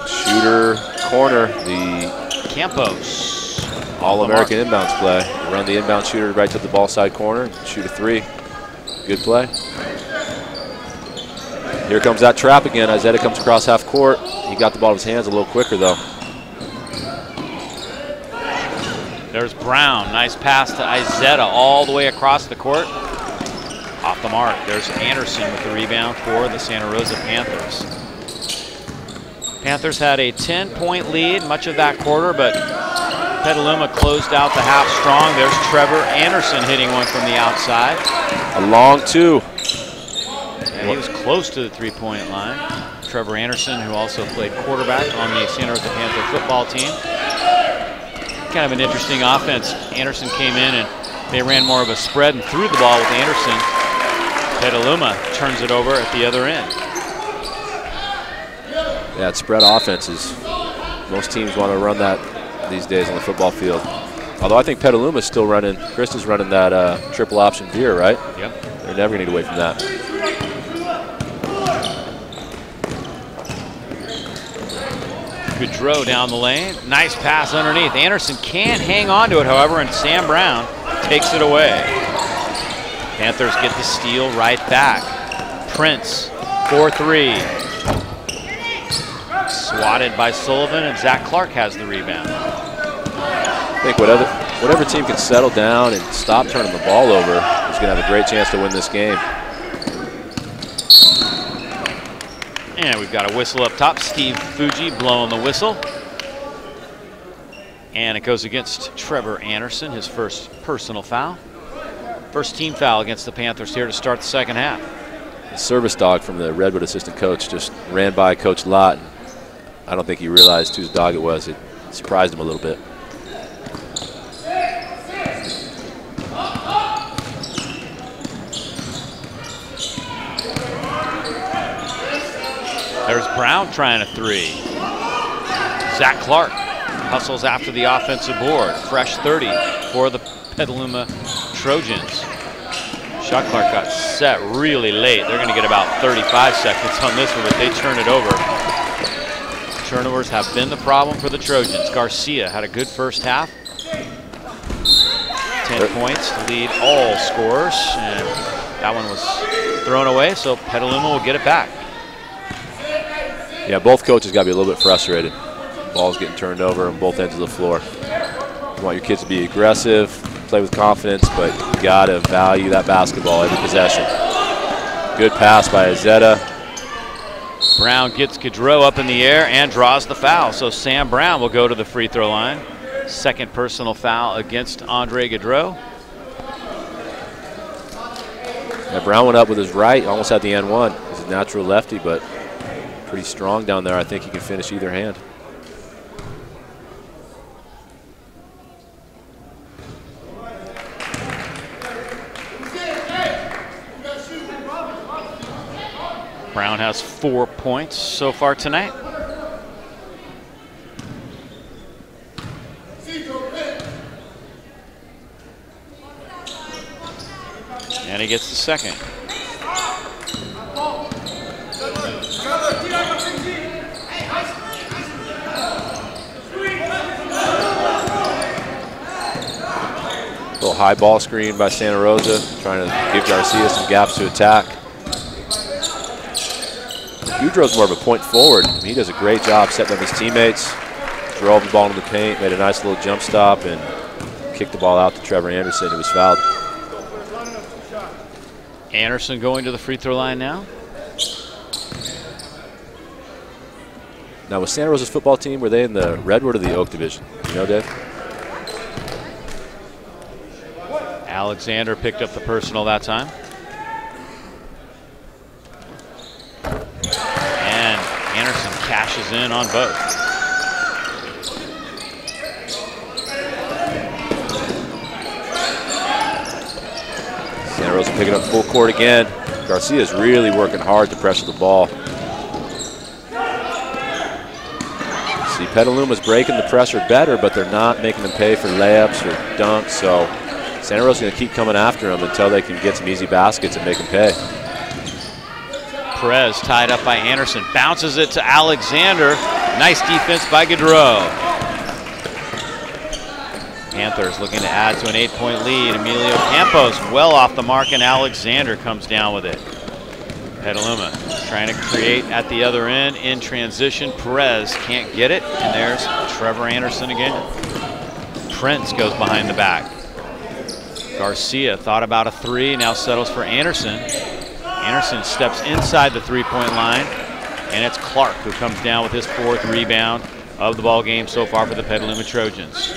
Shooter corner, the Campos. All-American inbounds play. Run the inbound shooter right to the ball side corner, shoot a 3. Good play. Here comes that trap again. Izetta comes across half court. He got the ball in his hands a little quicker though. There's Brown, nice pass to Izetta all the way across the court. Off the mark, there's Anderson with the rebound for the Santa Rosa Panthers. Panthers had a 10-point lead much of that quarter, but Petaluma closed out the half strong. There's Trevor Anderson hitting one from the outside. A long 2. And he was close to the 3-point line. Trevor Anderson, who also played quarterback on the Santa Rosa Panther football team. Kind of an interesting offense. Anderson came in and they ran more of a spread and threw the ball with Anderson. Petaluma turns it over at the other end. Yeah, it's spread offenses. Most teams want to run that these days on the football field. Although I think Petaluma is still running, Chris is running that triple option veer, right? Yep. They're never going to get away from that. Gaudreau down the lane. Nice pass underneath. Anderson can't hang on to it, however, and Sam Brown takes it away. Panthers get the steal right back. Prince, 4-3. Swatted by Sullivan, and Zach Clark has the rebound. I think whatever team can settle down and stop turning the ball over is going to have a great chance to win this game. And we've got a whistle up top. Steve Fuji blowing the whistle. And it goes against Trevor Anderson, his first personal foul. First team foul against the Panthers here to start the second half. The service dog from the Redwood assistant coach just ran by Coach Lott. I don't think he realized whose dog it was. It surprised him a little bit. There's Brown trying a three. Zach Clark hustles after the offensive board. Fresh 30 for the Petaluma Trojans. Shot clock got set really late. They're going to get about 35 seconds on this one, but they turn it over. Turnovers have been the problem for the Trojans. Garcia had a good first half. 10 points to lead all scorers, and that one was thrown away, so Petaluma will get it back. Yeah, both coaches got to be a little bit frustrated. Ball's getting turned over on both ends of the floor. You want your kids to be aggressive, play with confidence, but you got to value that basketball every possession. Good pass by Azetta. Brown gets Gaudreau up in the air and draws the foul. So Sam Brown will go to the free throw line. Second personal foul against Andre Gaudreau. Yeah, Brown went up with his right, almost had the N1. He's a natural lefty, but pretty strong down there. I think he can finish either hand. Brown has 4 points so far tonight. And he gets the second. Little high ball screen by Santa Rosa, trying to give Garcia some gaps to attack. Gaudreau's more of a point forward. He does a great job setting up his teammates, drove the ball into the paint, made a nice little jump stop, and kicked the ball out to Trevor Anderson, who was fouled. Anderson going to the free throw line now. Now, was Santa Rosa's football team, were they in the Redwood or the Oak division? You know, Dave? Alexander picked up the personal that time. And Anderson cashes in on both. Santa Rosa picking up full court again. Garcia is really working hard to pressure the ball. See, Petaluma's breaking the pressure better, but they're not making them pay for layups or dunks, so Santa Rosa's going to keep coming after them until they can get some easy baskets and make them pay. Perez tied up by Anderson, bounces it to Alexander. Nice defense by Gaudreau. Panthers looking to add to an 8-point lead. Emilio Campos well off the mark, and Alexander comes down with it. Petaluma trying to create at the other end in transition. Perez can't get it, and there's Trevor Anderson again. Prince goes behind the back. Garcia thought about a three, now settles for Anderson. Anderson steps inside the three-point line, and it's Clark who comes down with his fourth rebound of the ball game so far for the Petaluma Trojans.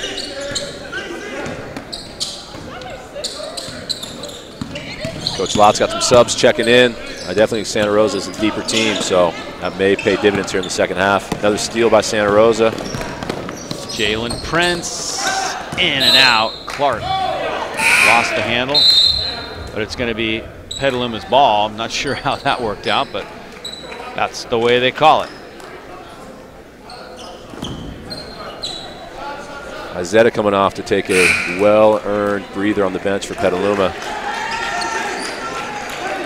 Coach Lott's got some subs checking in. I definitely think Santa Rosa is a deeper team, so that may pay dividends here in the second half. Another steal by Santa Rosa. Jalen Prince in and out. Clark lost the handle, but it's going to be Petaluma's ball. I'm not sure how that worked out, but that's the way they call it. Azetta coming off to take a well-earned breather on the bench for Petaluma.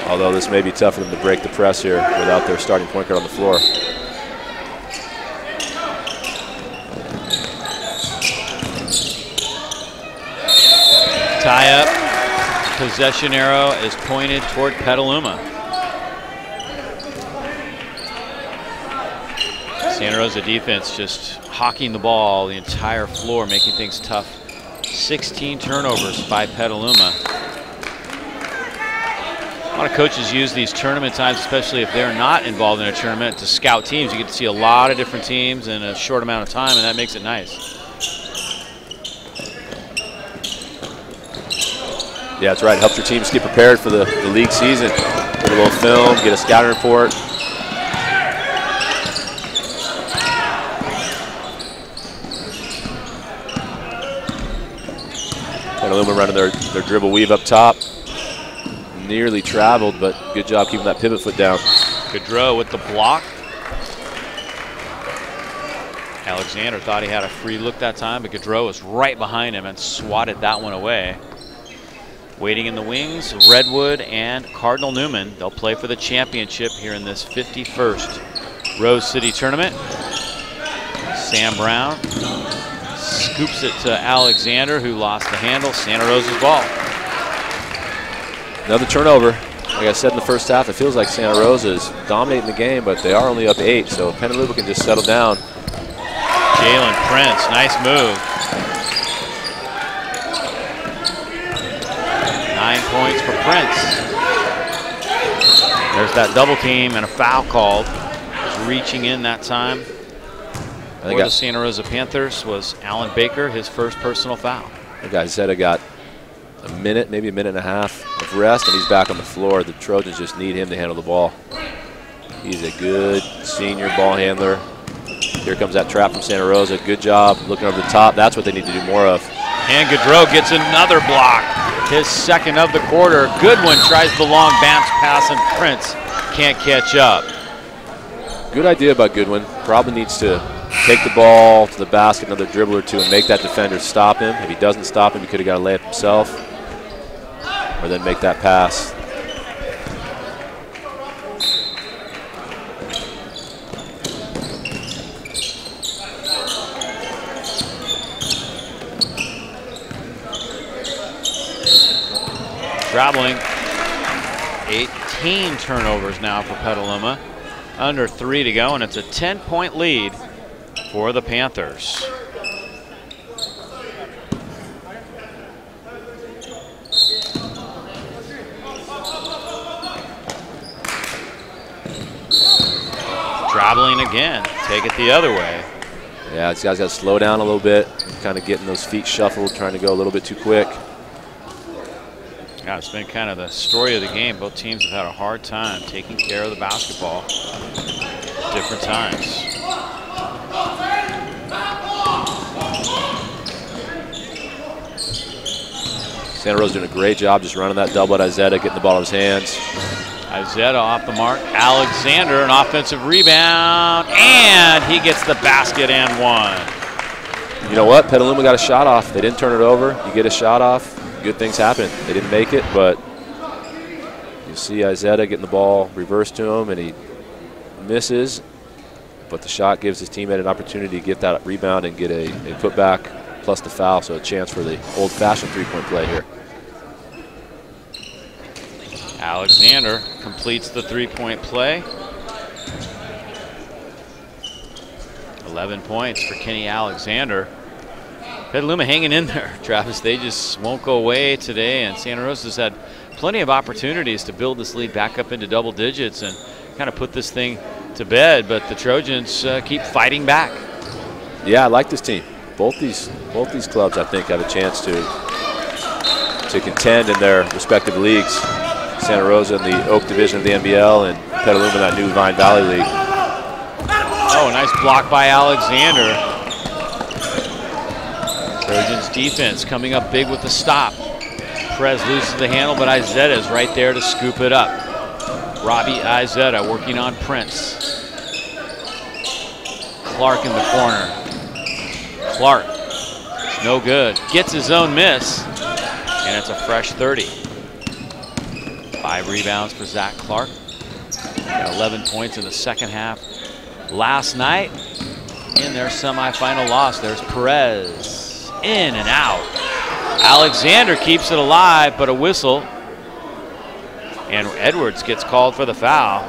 Although this may be tough for them to break the press here without their starting point guard on the floor. Tie up, possession arrow is pointed toward Petaluma. Santa Rosa defense just hawking the ball the entire floor, making things tough. 16 turnovers by Petaluma. A lot of coaches use these tournament times, especially if they're not involved in a tournament, to scout teams. You get to see a lot of different teams in a short amount of time, and that makes it nice. Yeah, that's right. It helps your teams get prepared for the league season. Get a little film, get a scouting report. Petaluma running their dribble weave up top. Nearly traveled, but good job keeping that pivot foot down. Gaudreau with the block. Alexander thought he had a free look that time, but Gaudreau was right behind him and swatted that one away. Waiting in the wings, Redwood and Cardinal Newman. They'll play for the championship here in this 51st Rose City Tournament. Sam Brown scoops it to Alexander, who lost the handle. Santa Rosa's ball. Another turnover. Like I said in the first half, it feels like Santa Rosa is dominating the game, but they are only up 8, so Petaluma can just settle down. Jalen Prince, nice move. 9 points for Prince. There's that double team and a foul called. Was reaching in that time. For the Santa Rosa Panthers was Alan Baker, his first personal foul. The guy said I got a minute, maybe a minute and a half of rest, and he's back on the floor. The Trojans just need him to handle the ball. He's a good senior ball handler. Here comes that trap from Santa Rosa. Good job looking over the top. That's what they need to do more of. And Gaudreau gets another block. His second of the quarter. Goodwin tries the long bounce pass, and Prince can't catch up. Good idea by Goodwin. Probably needs to take the ball to the basket, another dribble or two, and make that defender stop him. If he doesn't stop him, he could have got a layup himself. Or then make that pass. Traveling. 18 turnovers now for Petaluma. Under 3 to go, and it's a 10-point lead for the Panthers. Traveling again, take it the other way. Yeah, these guys got to slow down a little bit, kind of getting those feet shuffled, trying to go a little bit too quick. Yeah, it's been kind of the story of the game. Both teams have had a hard time taking care of the basketball at different times. Santa Rosa doing a great job just running that double at Izetta, getting the ball in his hands. Izetta off the mark. Alexander, an offensive rebound, and he gets the basket and one. You know what? Petaluma got a shot off. They didn't turn it over. You get a shot off, good things happen. They didn't make it, but you see Izetta getting the ball reversed to him, and he misses, but the shot gives his teammate an opportunity to get that rebound and get a putback plus the foul, so a chance for the old-fashioned three-point play here. Alexander completes the three-point play. 11 points for Kenny Alexander. Petaluma hanging in there, Travis. They just won't go away today, and Santa Rosa's had plenty of opportunities to build this lead back up into double digits and kind of put this thing to bed, but the Trojans keep fighting back. Yeah, I like this team. Both these clubs, I think, have a chance to contend in their respective leagues. Santa Rosa in the Oak Division of the NBL, and Petaluma in that new Vine Valley League. Oh, nice block by Alexander. Trojans defense coming up big with the stop. Perez loses the handle, but Izetta is right there to scoop it up. Robbie Izetta working on Prince. Clark in the corner. Clark, no good. Gets his own miss, and it's a fresh 30. 5 rebounds for Zach Clark. Got 11 points in the second half last night in their semifinal loss. There's Perez, in and out. Alexander keeps it alive, but a whistle. And Edwards gets called for the foul.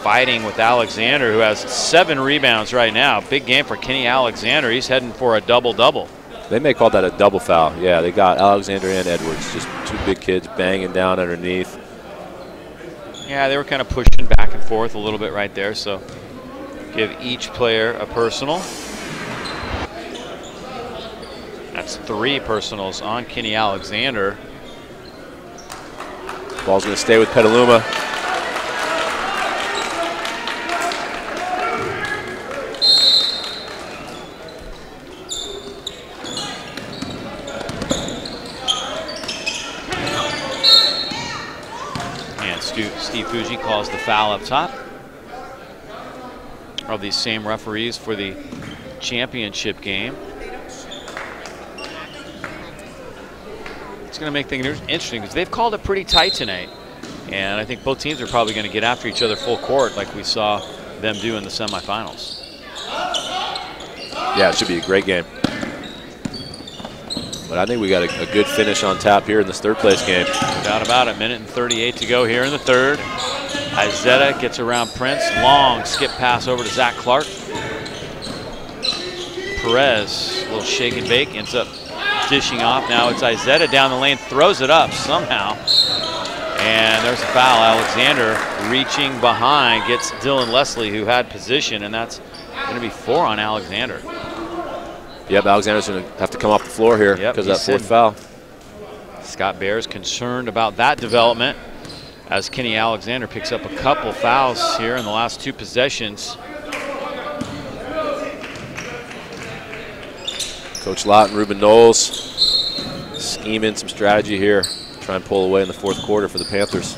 Fighting with Alexander, who has 7 rebounds right now. Big game for Kenny Alexander. He's heading for a double-double. They may call that a double foul. Yeah, they got Alexander and Edwards, just 2 big kids banging down underneath. Yeah, they were kind of pushing back and forth a little bit right there, so give each player a personal. That's 3 personals on Kenny Alexander. Ball's going to stay with Petaluma. And Steve Fuji calls the foul up top. Are these same referees for the championship game. It's going to make things interesting because they've called it pretty tight tonight. And I think both teams are probably going to get after each other full court like we saw them do in the semifinals. Yeah, it should be a great game. But I think we got a good finish on tap here in this third place game. No doubt about it. Minute and 38 to go here in the third. Izetta gets around Prince. Long skip pass over to Zach Clark. Perez, a little shake and bake, ends up dishing off. Now it's Izetta down the lane, throws it up somehow. And there's a foul. Alexander reaching behind, gets Dylan Leslie, who had position, and that's going to be 4 on Alexander. Yep, Alexander's going to have to come off the floor here because of that fourth foul. Scott Bear's concerned about that development as Kenny Alexander picks up a couple fouls here in the last 2 possessions. Coach Lott and Ruben Knowles scheming some strategy here, try and pull away in the fourth quarter for the Panthers.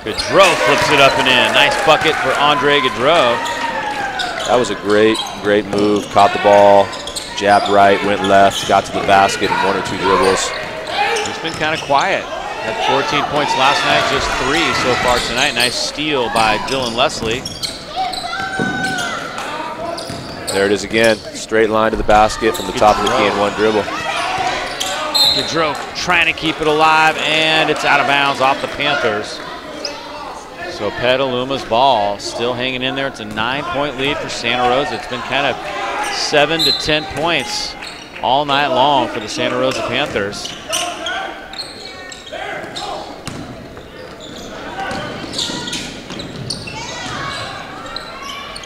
Gaudreau flips it up and in. Nice bucket for Andre Gaudreau. That was a great move. Caught the ball, jabbed right, went left, got to the basket in 1 or 2 dribbles. He's been kind of quiet. Had 14 points last night, just 3 so far tonight. Nice steal by Dylan Leslie. There it is again. Straight line to the basket from the top of the key in 1 dribble. Gaudreau trying to keep it alive, and it's out of bounds off the Panthers. So Petaluma's ball still hanging in there. It's a 9-point lead for Santa Rosa. It's been kind of 7 to 10 points all night long for the Santa Rosa Panthers.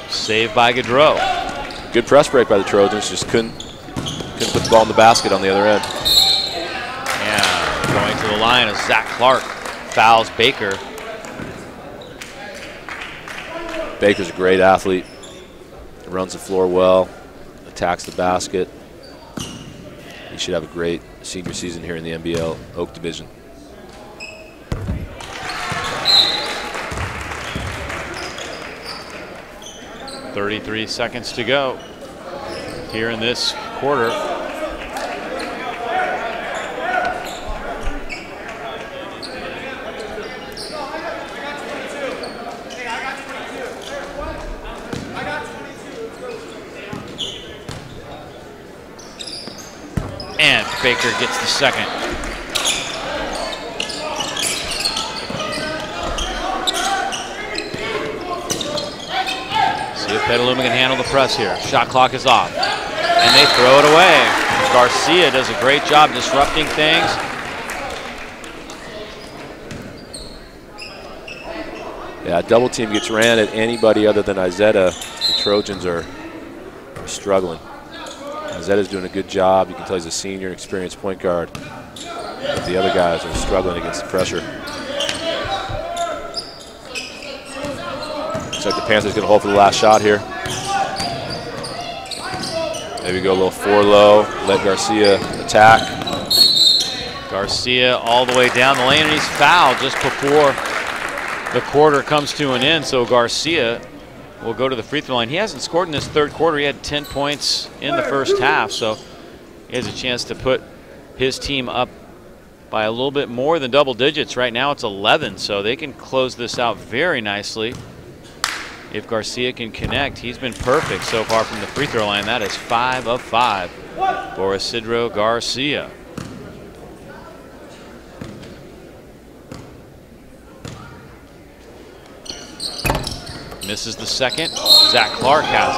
Saved by Gaudreau. Good press break by the Trojans. Just couldn't put the ball in the basket on the other end. Yeah, going to the line is Zach Clark. Fouls Baker. Baker's a great athlete. Runs the floor well. Attacks the basket. He should have a great senior season here in the NBL Oak Division. .33 seconds to go here in this quarter. And Baker gets the second. See if Petaluma can handle the press here. Shot clock is off. And they throw it away. Garcia does a great job disrupting things. Yeah, double team gets ran at anybody other than Izetta. The Trojans are struggling. Izetta's doing a good job. You can tell he's a senior, experienced point guard. But the other guys are struggling against the pressure. Looks like the Panthers going to hold for the last shot here. Maybe go a little 4 low, let Garcia attack. Garcia all the way down the lane, and he's fouled just before the quarter comes to an end. So Garcia will go to the free throw line. He hasn't scored in this third quarter. He had 10 points in the first half, so he has a chance to put his team up by a little bit more than double digits. Right now it's 11, so they can close this out very nicely. If Garcia can connect, he's been perfect so far from the free throw line. That is 5 of 5 for Isidro Garcia. Misses the second. Zach Clark has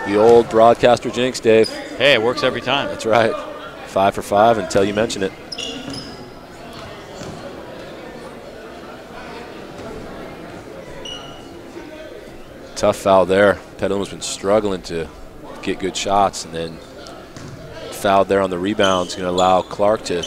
it. The old broadcaster jinx, Dave. Hey, it works every time. That's right. 5 for 5 until you mention it. Tough foul there. Petaluma's been struggling to get good shots, and then fouled there on the rebound is going to allow Clark to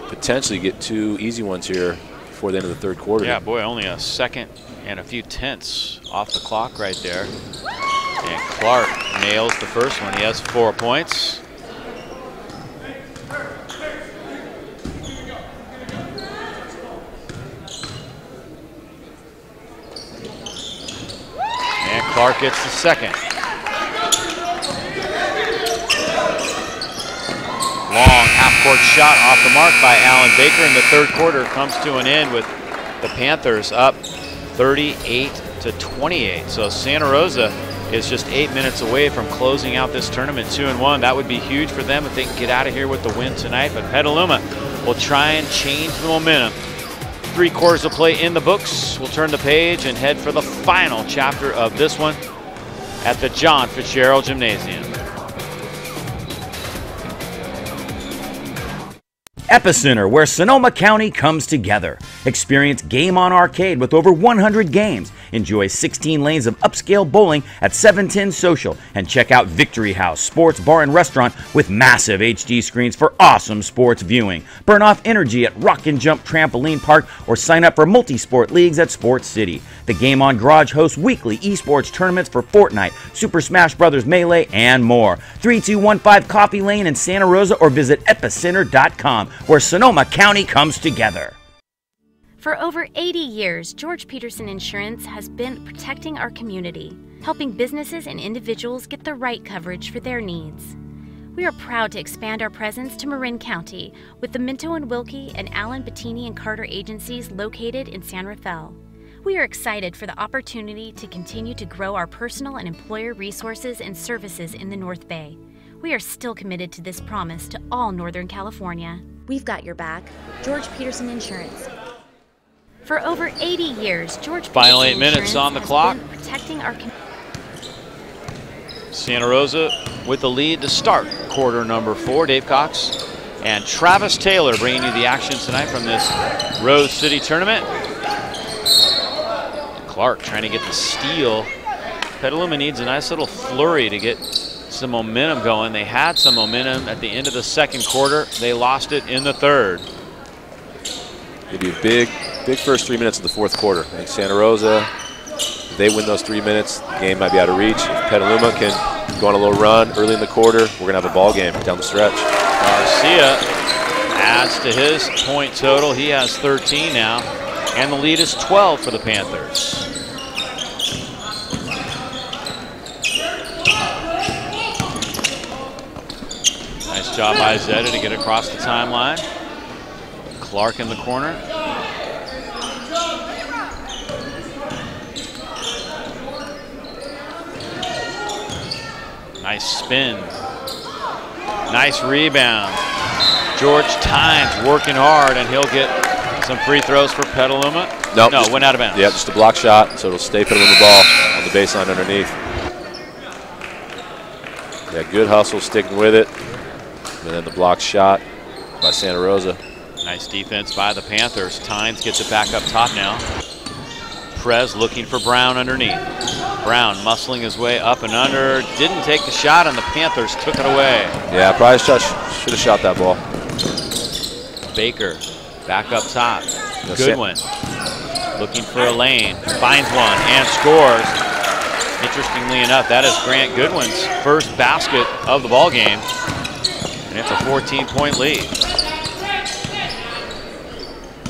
potentially get 2 easy ones here before the end of the third quarter. Yeah, boy, only a second and a few tenths off the clock right there. And Clark nails the first one. He has 4 points. And Clark gets the second. Long half-court shot off the mark by Alan Baker, and the third quarter comes to an end with the Panthers up 38-28. So Santa Rosa is just 8 minutes away from closing out this tournament 2-1. That would be huge for them if they can get out of here with the win tonight. But Petaluma will try and change the momentum. 3 quarters of play in the books. We'll turn the page and head for the final chapter of this one at the John Fitzgerald Gymnasium. Epicenter, where Sonoma County comes together. Experience Game On Arcade with over 100 games. Enjoy 16 lanes of upscale bowling at 710 Social. And check out Victory House Sports Bar and Restaurant with massive HD screens for awesome sports viewing. Burn off energy at Rock and Jump Trampoline Park or sign up for multi-sport leagues at Sports City. The Game On Garage hosts weekly esports tournaments for Fortnite, Super Smash Bros. Melee, and more. 3215 Coffee Lane in Santa Rosa, or visit epicenter.com, where Sonoma County comes together. For over 80 years, George Peterson Insurance has been protecting our community, helping businesses and individuals get the right coverage for their needs. We are proud to expand our presence to Marin County with the Minto and Wilkie and Allen, Bettini and Carter agencies located in San Rafael. We are excited for the opportunity to continue to grow our personal and employer resources and services in the North Bay. We are still committed to this promise to all Northern California. We've got your back. George Peterson Insurance. For over 80 years, George Final Peterson 8 minutes Insurance on the has clock. been protecting our Santa Rosa with the lead to start quarter number 4. Dave Cox and Travis Taylor bringing you the action tonight from this Rose City tournament. Clark trying to get the steal. Petaluma needs a nice little flurry to get some momentum going. They had some momentum at the end of the second quarter. They lost it in the third. It'll be a big first 3 minutes of the fourth quarter. I think Santa Rosa, if they win those 3 minutes, the game might be out of reach. If Petaluma can go on a little run early in the quarter, we're going to have a ball game down the stretch. Garcia adds to his point total. He has 13 now, and the lead is 12 for the Panthers. Nice job by Zeta to get across the timeline. Clark in the corner. Nice spin. Nice rebound. George Tynes working hard, and he'll get some free throws for Petaluma. Nope, no, went out of bounds. Yeah, just a block shot, so it'll stay Petaluma ball on the baseline underneath. Yeah, good hustle, sticking with it. And then the block shot by Santa Rosa. Nice defense by the Panthers. Tynes gets it back up top now. Prez looking for Brown underneath. Brown muscling his way up and under. Didn't take the shot, and the Panthers took it away. Yeah, probably should have shot that ball. Baker back up top. Goodwin looking for a lane. Finds one and scores. Interestingly enough, that is Grant Goodwin's first basket of the ball game. And it's a 14-point lead.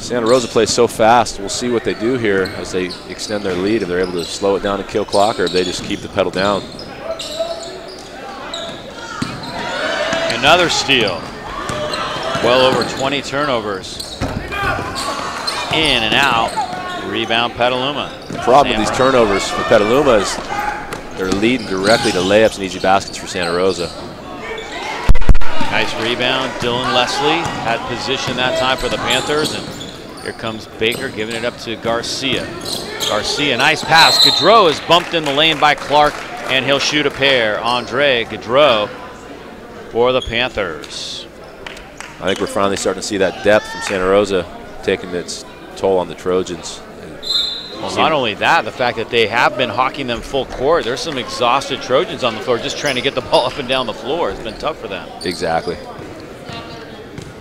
Santa Rosa plays so fast. We'll see what they do here as they extend their lead, if they're able to slow it down and kill clock, or if they just keep the pedal down. Another steal. Well over 20 turnovers. In and out. Rebound Petaluma. The problem with these turnovers for Petaluma is they're leading directly to layups and easy baskets for Santa Rosa. Nice rebound. Dylan Leslie had position that time for the Panthers, and here comes Baker giving it up to Garcia. Garcia, nice pass. Gaudreau is bumped in the lane by Clark, and he'll shoot a pair. Andre Gaudreau for the Panthers. I think we're finally starting to see that depth from Santa Rosa taking its toll on the Trojans. And Well, not only that, the fact that they have been hawking them full court. There's some exhausted Trojans on the floor just trying to get the ball up and down the floor. It's been tough for them. Exactly.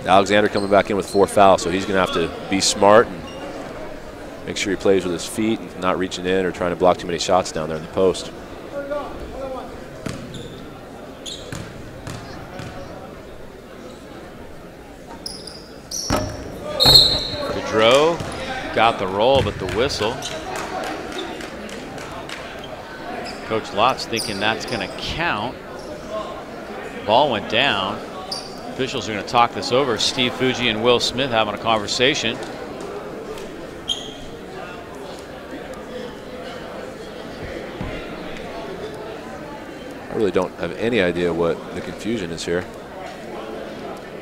Alexander coming back in with 4 fouls, so he's going to have to be smart and make sure he plays with his feet and not reaching in or trying to block too many shots down there in the post. Gaudreau got the roll, but the whistle. Coach Lott's thinking that's going to count. Ball went down. Officials are going to talk this over. Steve Fuji and Will Smith having a conversation. I really don't have any idea what the confusion is here.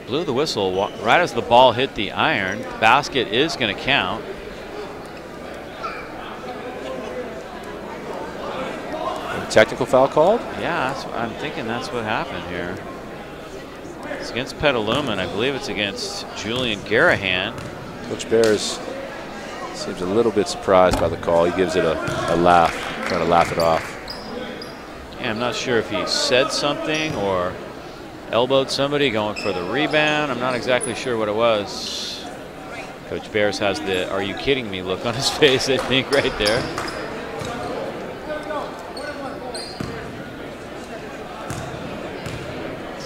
Blew the whistle right as the ball hit the iron. Basket is going to count. Technical foul called? Yeah, I'm thinking that's what happened here. It's against Petaluma, and I believe it's against Julian Garahan. Coach Bears seems a little bit surprised by the call. He gives it a laugh, trying to laugh it off. Yeah, I'm not sure if he said something or elbowed somebody going for the rebound. I'm not exactly sure what it was. Coach Bears has the "are you kidding me" look on his face, I think, right there.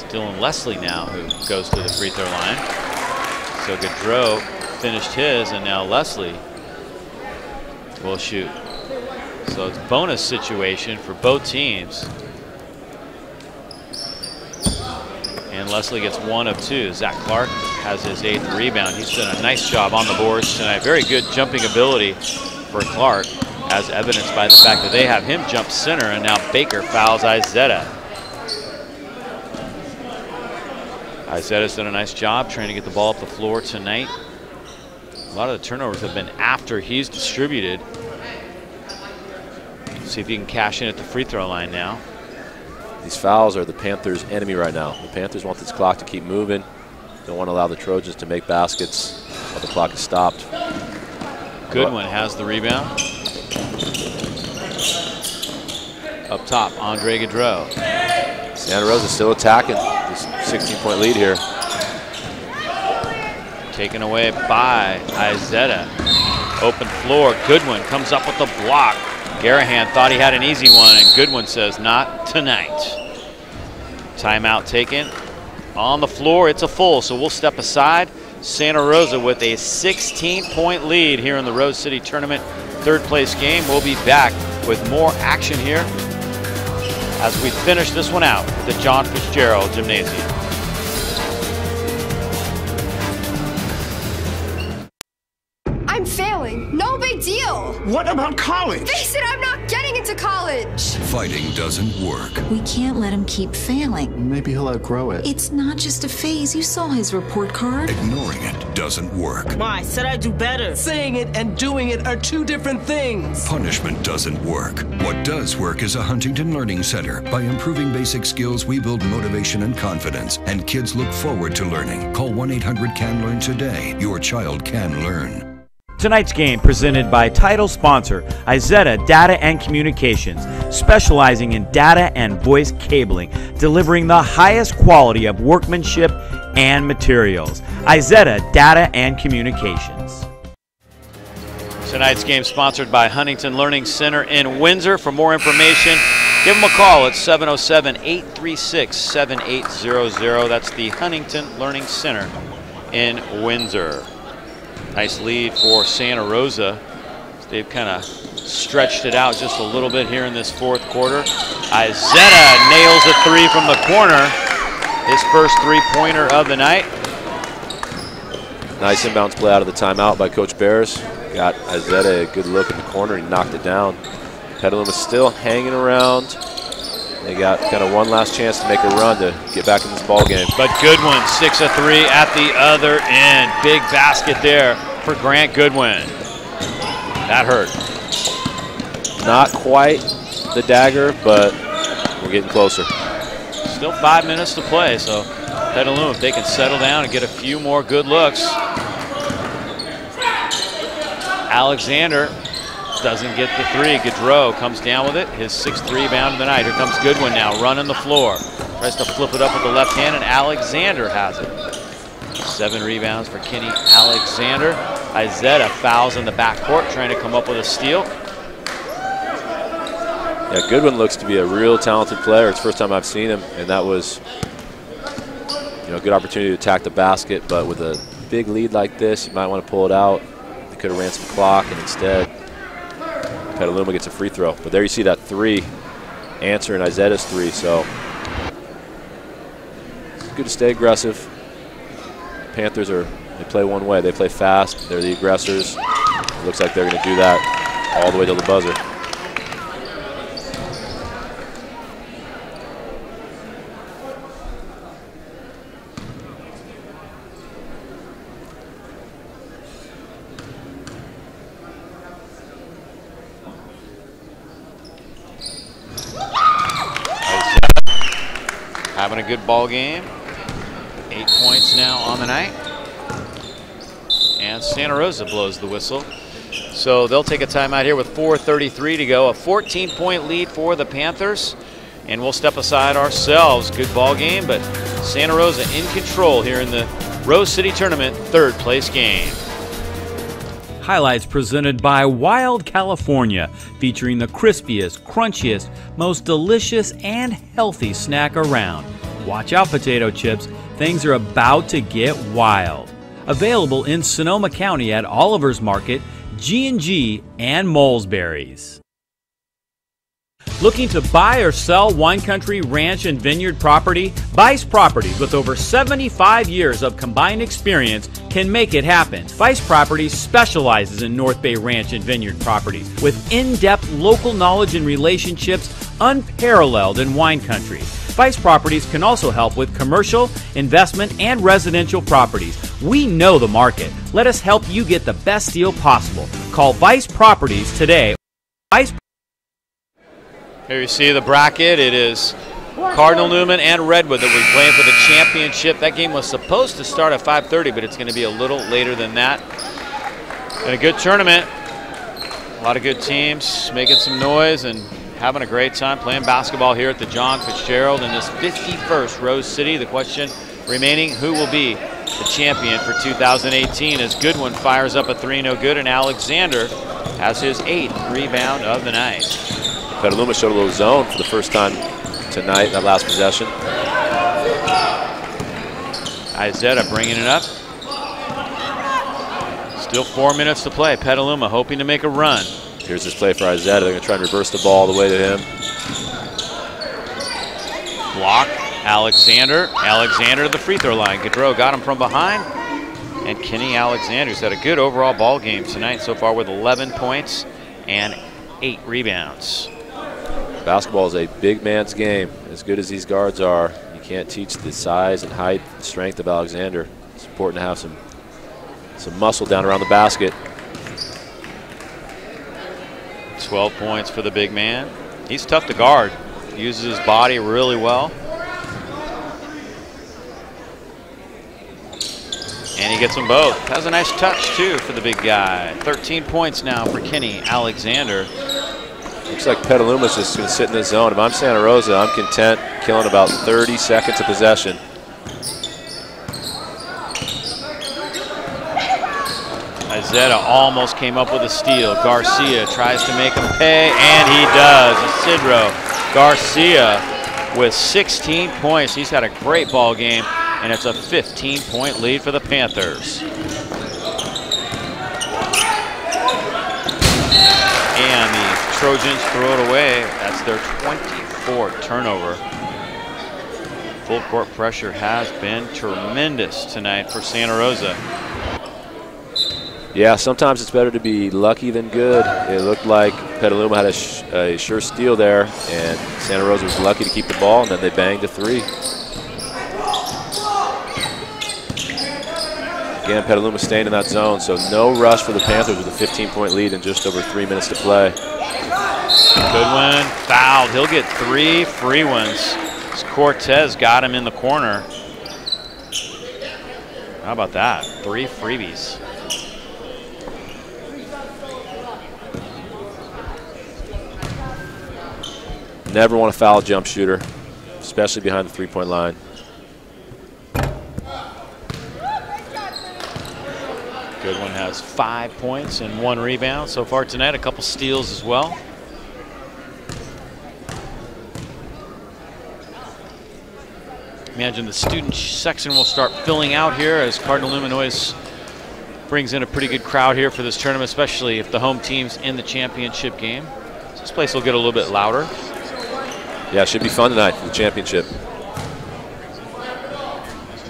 Dylan Leslie now who goes to the free throw line. So Gaudreau finished his, and now Leslie will shoot. So it's bonus situation for both teams. And Leslie gets 1 of 2. Zach Clark has his 8th rebound. He's done a nice job on the boards tonight. Very good jumping ability for Clark, as evidenced by the fact that they have him jump center, and now Baker fouls Izetta. Izetta's done a nice job trying to get the ball up the floor tonight. A lot of the turnovers have been after he's distributed. See if he can cash in at the free throw line now. These fouls are the Panthers' enemy right now. The Panthers want this clock to keep moving. Don't want to allow the Trojans to make baskets while the clock is stopped. Goodwin has the rebound. Up top, Andre Gaudreau. Santa Rosa still attacking. This 16-point lead here. Taken away by Izetta. Open floor. Goodwin comes up with the block. Garahan thought he had an easy one, and Goodwin says, not tonight. Timeout taken. On the floor, it's a full, so we'll step aside. Santa Rosa with a 16-point lead here in the Rose City Tournament third place game. We'll be back with more action here as we finish this one out at the John Fitzgerald Gymnasium. I'm failing. No big deal. What about college? Face it, I'm not getting into college. Fighting doesn't work. We can't let him keep failing. Maybe he'll outgrow it. It's not just a phase. You saw his report card. Ignoring it doesn't work. Ma, I said I'd do better. Saying it and doing it are 2 different things. Punishment doesn't work. What does work is a Huntington Learning Center. By improving basic skills, we build motivation and confidence, and kids look forward to learning. Call 1-800-CAN-LEARN today. Your child can learn. Tonight's game presented by title sponsor Izetta Data and Communications, specializing in data and voice cabling, delivering the highest quality of workmanship and materials. Izetta Data and Communications. Tonight's game sponsored by Huntington Learning Center in Windsor. For more information, give them a call at 707-836-7800. That's the Huntington Learning Center in Windsor. Nice lead for Santa Rosa. They've kind of stretched it out just a little bit here in this fourth quarter. Izetta nails a 3 from the corner. His first 3-pointer of the night. Nice inbounds play out of the timeout by Coach Bears. Got Izetta a good look in the corner. He knocked it down. Petaluma still hanging around. They got kind of one last chance to make a run to get back in this ball game. But Goodwin, 6 of 3 at the other end. Big basket there for Grant Goodwin. That hurt. Not quite the dagger, but we're getting closer. Still 5 minutes to play, so Petaluma, if they can settle down and get a few more good looks. Alexander Doesn't get the three. Gaudreau comes down with it. His 6th rebound of the night. Here comes Goodwin now, running the floor. Tries to flip it up with the left hand, and Alexander has it. 7 rebounds for Kenny Alexander. Izetta fouls in the backcourt, trying to come up with a steal. Yeah, Goodwin looks to be a real talented player. It's the first time I've seen him, and that was, you know, a good opportunity to attack the basket. But with a big lead like this, you might want to pull it out. They could have ran some clock, and instead, Petaluma gets a free throw. But there you see that 3 answering Izetta's 3. So it's good to stay aggressive. Panthers they play one way. They play fast. They're the aggressors. It looks like they're going to do that all the way to the buzzer. Having a good ball game. 8 points now on the night. And Santa Rosa blows the whistle. So they'll take a timeout here with 4:33 to go. A 14-point lead for the Panthers. And we'll step aside ourselves. Good ball game, but Santa Rosa in control here in the Rose City Tournament 3rd place game. Highlights presented by Wild California, featuring the crispiest, crunchiest, most delicious, and healthy snack around. Watch out, potato chips. Things are about to get wild. Available in Sonoma County at Oliver's Market, G&G, and Molesberry's. Looking to buy or sell wine country, ranch, and vineyard property? Vice Properties, with over 75 years of combined experience, can make it happen. Vice Properties specializes in North Bay ranch and vineyard properties with in-depth local knowledge and relationships unparalleled in wine country. Vice Properties can also help with commercial, investment, and residential properties. We know the market. Let us help you get the best deal possible. Call Vice Properties today. Here you see the bracket. It is Cardinal Newman and Redwood that will be playing for the championship. That game was supposed to start at 5:30, but it's going to be a little later than that. And a good tournament. A lot of good teams making some noise and having a great time playing basketball here at the John Fitzgerald in this 51st Rose City. The question remaining, who will be the champion for 2018 as Goodwin fires up a 3, no good, and Alexander has his 8th rebound of the night. Petaluma showed a little zone for the first time tonight, that last possession. Izetta bringing it up. Still 4 minutes to play. Petaluma hoping to make a run. Here's this play for Izetta. They're going to try and reverse the ball all the way to him. Block. Alexander. Alexander to the free throw line. Gaudreau got him from behind. And Kenny Alexander's had a good overall ball game tonight so far with 11 points and 8 rebounds. Basketball is a big man's game. As good as these guards are, you can't teach the size and height and strength of Alexander. It's important to have some muscle down around the basket. 12 points for the big man. He's tough to guard. Uses his body really well. And he gets them both. Has a nice touch, too, for the big guy. 13 points now for Kenny Alexander. Looks like Petaluma's just going to sit in the zone. If I'm Santa Rosa, I'm content killing about 30 seconds of possession. Izetta almost came up with a steal. Garcia tries to make him pay, and he does. Isidro Garcia with 16 points. He's had a great ball game, and it's a 15-point lead for the Panthers. And the Trojans throw it away. That's their 24th turnover. Full court pressure has been tremendous tonight for Santa Rosa. Yeah, sometimes it's better to be lucky than good. It looked like Petaluma had a sure steal there, and Santa Rosa was lucky to keep the ball, and then they banged a 3. Again, Petaluma staying in that zone, so no rush for the Panthers with a 15-point lead in just over 3 minutes to play. Goodwin fouled. He'll get 3 free ones. Cortez got him in the corner. How about that? 3 freebies. Never want to foul a jump shooter, especially behind the three-point line. Goodwin has 5 points and 1 rebound so far tonight, a couple steals as well. Imagine the student section will start filling out here as Cardinal Newman always brings in a pretty good crowd here for this tournament, especially if the home team's in the championship game. So this place will get a little bit louder. Yeah, it should be fun tonight for the championship.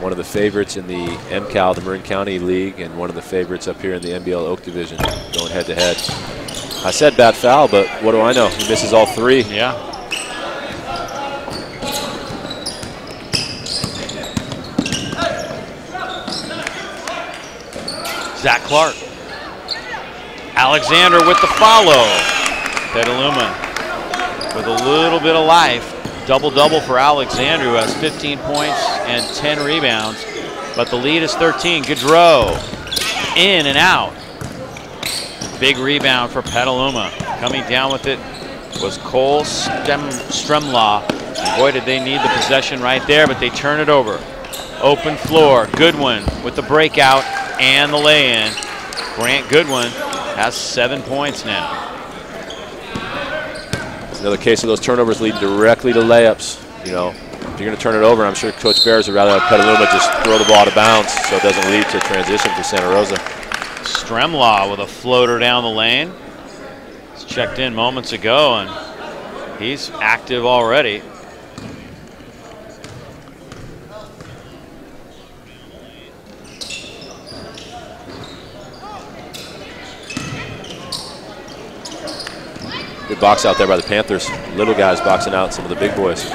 One of the favorites in the MCAL, the Marin County League, and one of the favorites up here in the NBL Oak Division, going head to head. I said bad foul, but what do I know? He misses all 3. Yeah. Zach Clark. Alexander with the follow. Petaluma with a little bit of life. Double-double for Alexander, who has 15 points and 10 rebounds. But the lead is 13. Gaudreau in and out. Big rebound for Petaluma. Coming down with it was Cole Stremlaw. And boy, did they need the possession right there, but they turn it over. Open floor. Goodwin with the breakout and the lay-in. Grant Goodwin has 7 points now. It's another case of those turnovers leading directly to layups. You know, if you're going to turn it over, I'm sure Coach Bears would rather have Petaluma just throw the ball out of bounds so it doesn't lead to transition for Santa Rosa. Stremlaw with a floater down the lane. He's checked in moments ago, and he's active already. Good box out there by the Panthers. Little guys boxing out some of the big boys. I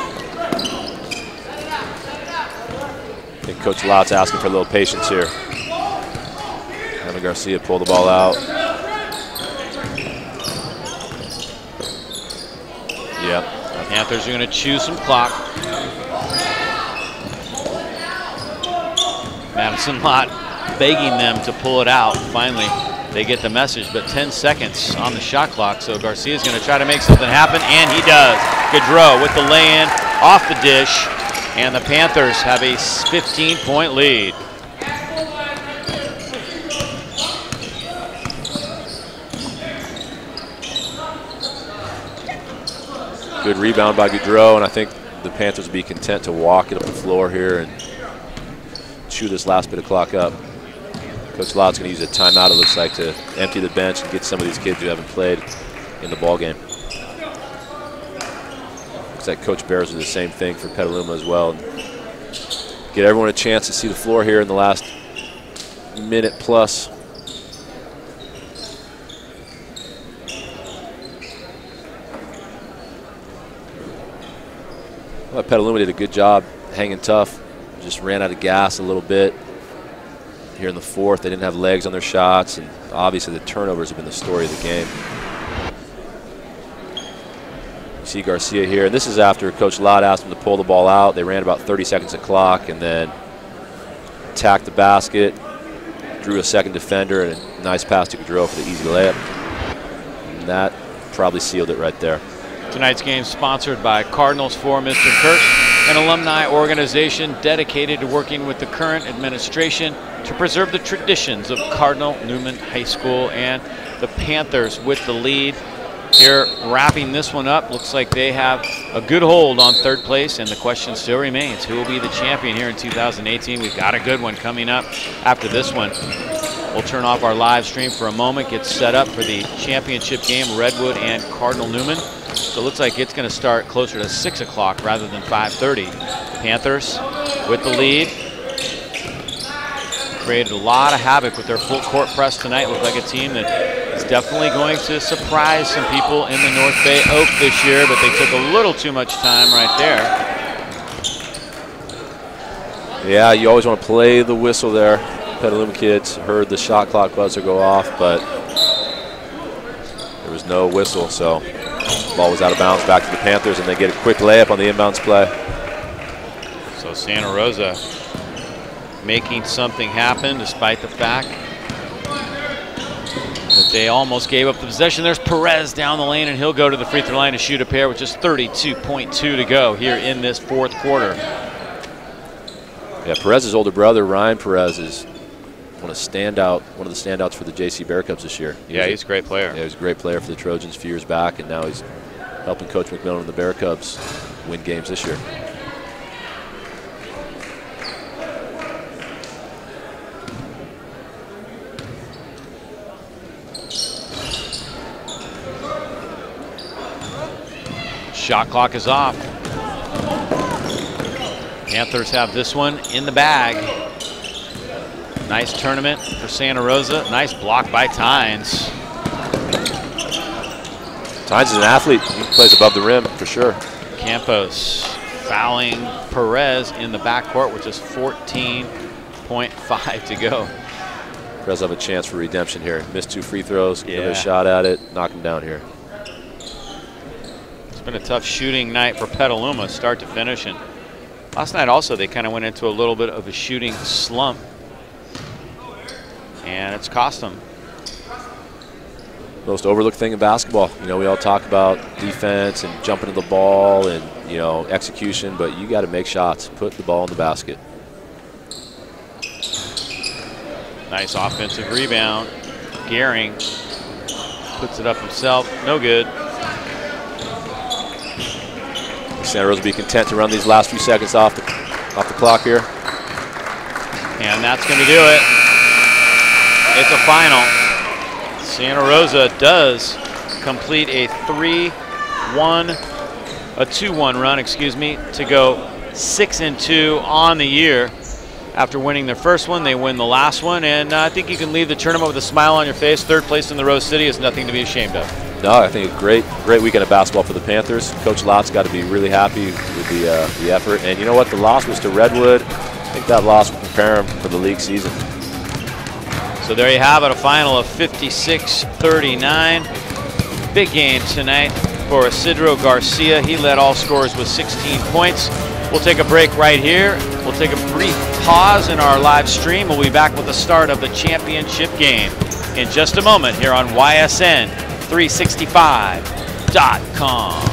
think Coach Lott's asking for a little patience here. Jaime Garcia pull the ball out. Yep. Panthers are going to choose some clock. Madison Lott begging them to pull it out. Finally, they get the message, but 10 seconds on the shot clock, so Garcia's going to try to make something happen, and he does. Gaudreau with the lay-in off the dish, and the Panthers have a 15-point lead. Good rebound by Gaudreau, and I think the Panthers will be content to walk it up the floor here and chew this last bit of clock up. Coach Lott's going to use a timeout, it looks like, to empty the bench and get some of these kids who haven't played in the ball game. Looks like Coach Bears will do the same thing for Petaluma as well. Get everyone a chance to see the floor here in the last minute plus. Well, Petaluma did a good job hanging tough. Just ran out of gas a little bit. Here in the fourth, they didn't have legs on their shots, and obviously the turnovers have been the story of the game. You see Garcia here, and this is after Coach Lott asked him to pull the ball out. They ran about 30 seconds of clock and then attacked the basket, drew a second defender, and a nice pass to Gaudreau for the easy layup. And that probably sealed it right there. Tonight's game sponsored by Cardinals for Mr. Kirsch, an alumni organization dedicated to working with the current administration to preserve the traditions of Cardinal Newman High School, and the Panthers with the lead here wrapping this one up. Looks like they have a good hold on third place, and the question still remains, who will be the champion here in 2018? We've got a good one coming up after this one. We'll turn off our live stream for a moment, get set up for the championship game, Redwood and Cardinal Newman. So it looks like it's going to start closer to 6 o'clock rather than 5:30. Panthers with the lead. Created a lot of havoc with their full court press tonight. Looked like a team that is definitely going to surprise some people in the North Bay Oak this year, but they took a little too much time right there. Yeah, you always want to play the whistle there. Petaluma kids heard the shot clock buzzer go off, but there was no whistle, so the ball was out of bounds back to the Panthers, and they get a quick layup on the inbounds play. So Santa Rosa making something happen despite the fact that They almost gave up the possession. There's Perez down the lane, and he'll go to the free throw line to shoot a pair with just 32.2 to go here in this fourth quarter. Yeah, Perez's older brother, Ryan Perez, is one of the standouts for the JC Bear Cubs this year. He's a great player. Yeah, he's a great player for the Trojans a few years back, and now he's helping Coach McMillan and the Bear Cubs win games this year. Shot clock is off. Panthers have this one in the bag. Nice tournament for Santa Rosa. Nice block by Tynes. Tynes is an athlete. He plays above the rim for sure. Campos fouling Perez in the backcourt with just 14.5 to go. Perez have a chance for redemption here. Missed 2 free throws. Give it a shot at it. Knock him down here. It's been a tough shooting night for Petaluma, start to finish, and last night also they kind of went into a little bit of a shooting slump, and it's cost them. Most overlooked thing in basketball. You know, we all talk about defense and jumping to the ball and, you know, execution, but you got to make shots, put the ball in the basket. Nice offensive rebound. Gehring puts it up himself, no good. Santa Rosa will be content to run these last few seconds off the clock here. And that's going to do it. It's a final. Santa Rosa does complete a 2-1 run, excuse me, to go 6-2 on the year. After winning their first one, they win the last one, and I think you can leave the tournament with a smile on your face. Third place in the Rose City is nothing to be ashamed of. No, I think a great weekend of basketball for the Panthers. Coach Lott's got to be really happy with the effort. And you know what? The loss was to Redwood. I think that loss will prepare them for the league season. So there you have it, a final of 56-39. Big game tonight for Isidro Garcia. He led all scorers with 16 points. We'll take a break right here. We'll take a brief pause in our live stream. We'll be back with the start of the championship game in just a moment here on YSN365.com.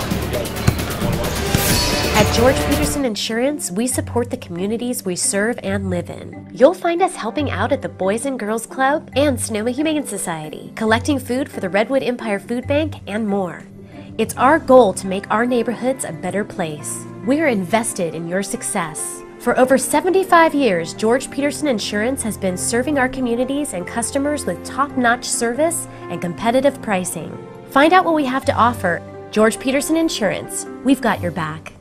At George Peterson Insurance, we support the communities we serve and live in. You'll find us helping out at the Boys and Girls Club and Sonoma Humane Society, collecting food for the Redwood Empire Food Bank, and more. It's our goal to make our neighborhoods a better place. We are invested in your success. For over 75 years, George Peterson Insurance has been serving our communities and customers with top-notch service and competitive pricing. Find out what we have to offer. George Peterson Insurance, we've got your back.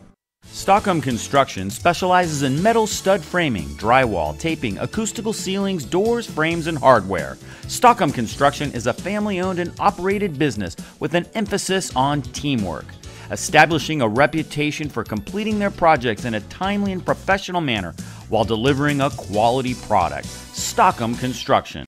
Stockham Construction specializes in metal stud framing, drywall, taping, acoustical ceilings, doors, frames, and hardware. Stockham Construction is a family-owned and operated business with an emphasis on teamwork, establishing a reputation for completing their projects in a timely and professional manner while delivering a quality product. Stockham Construction.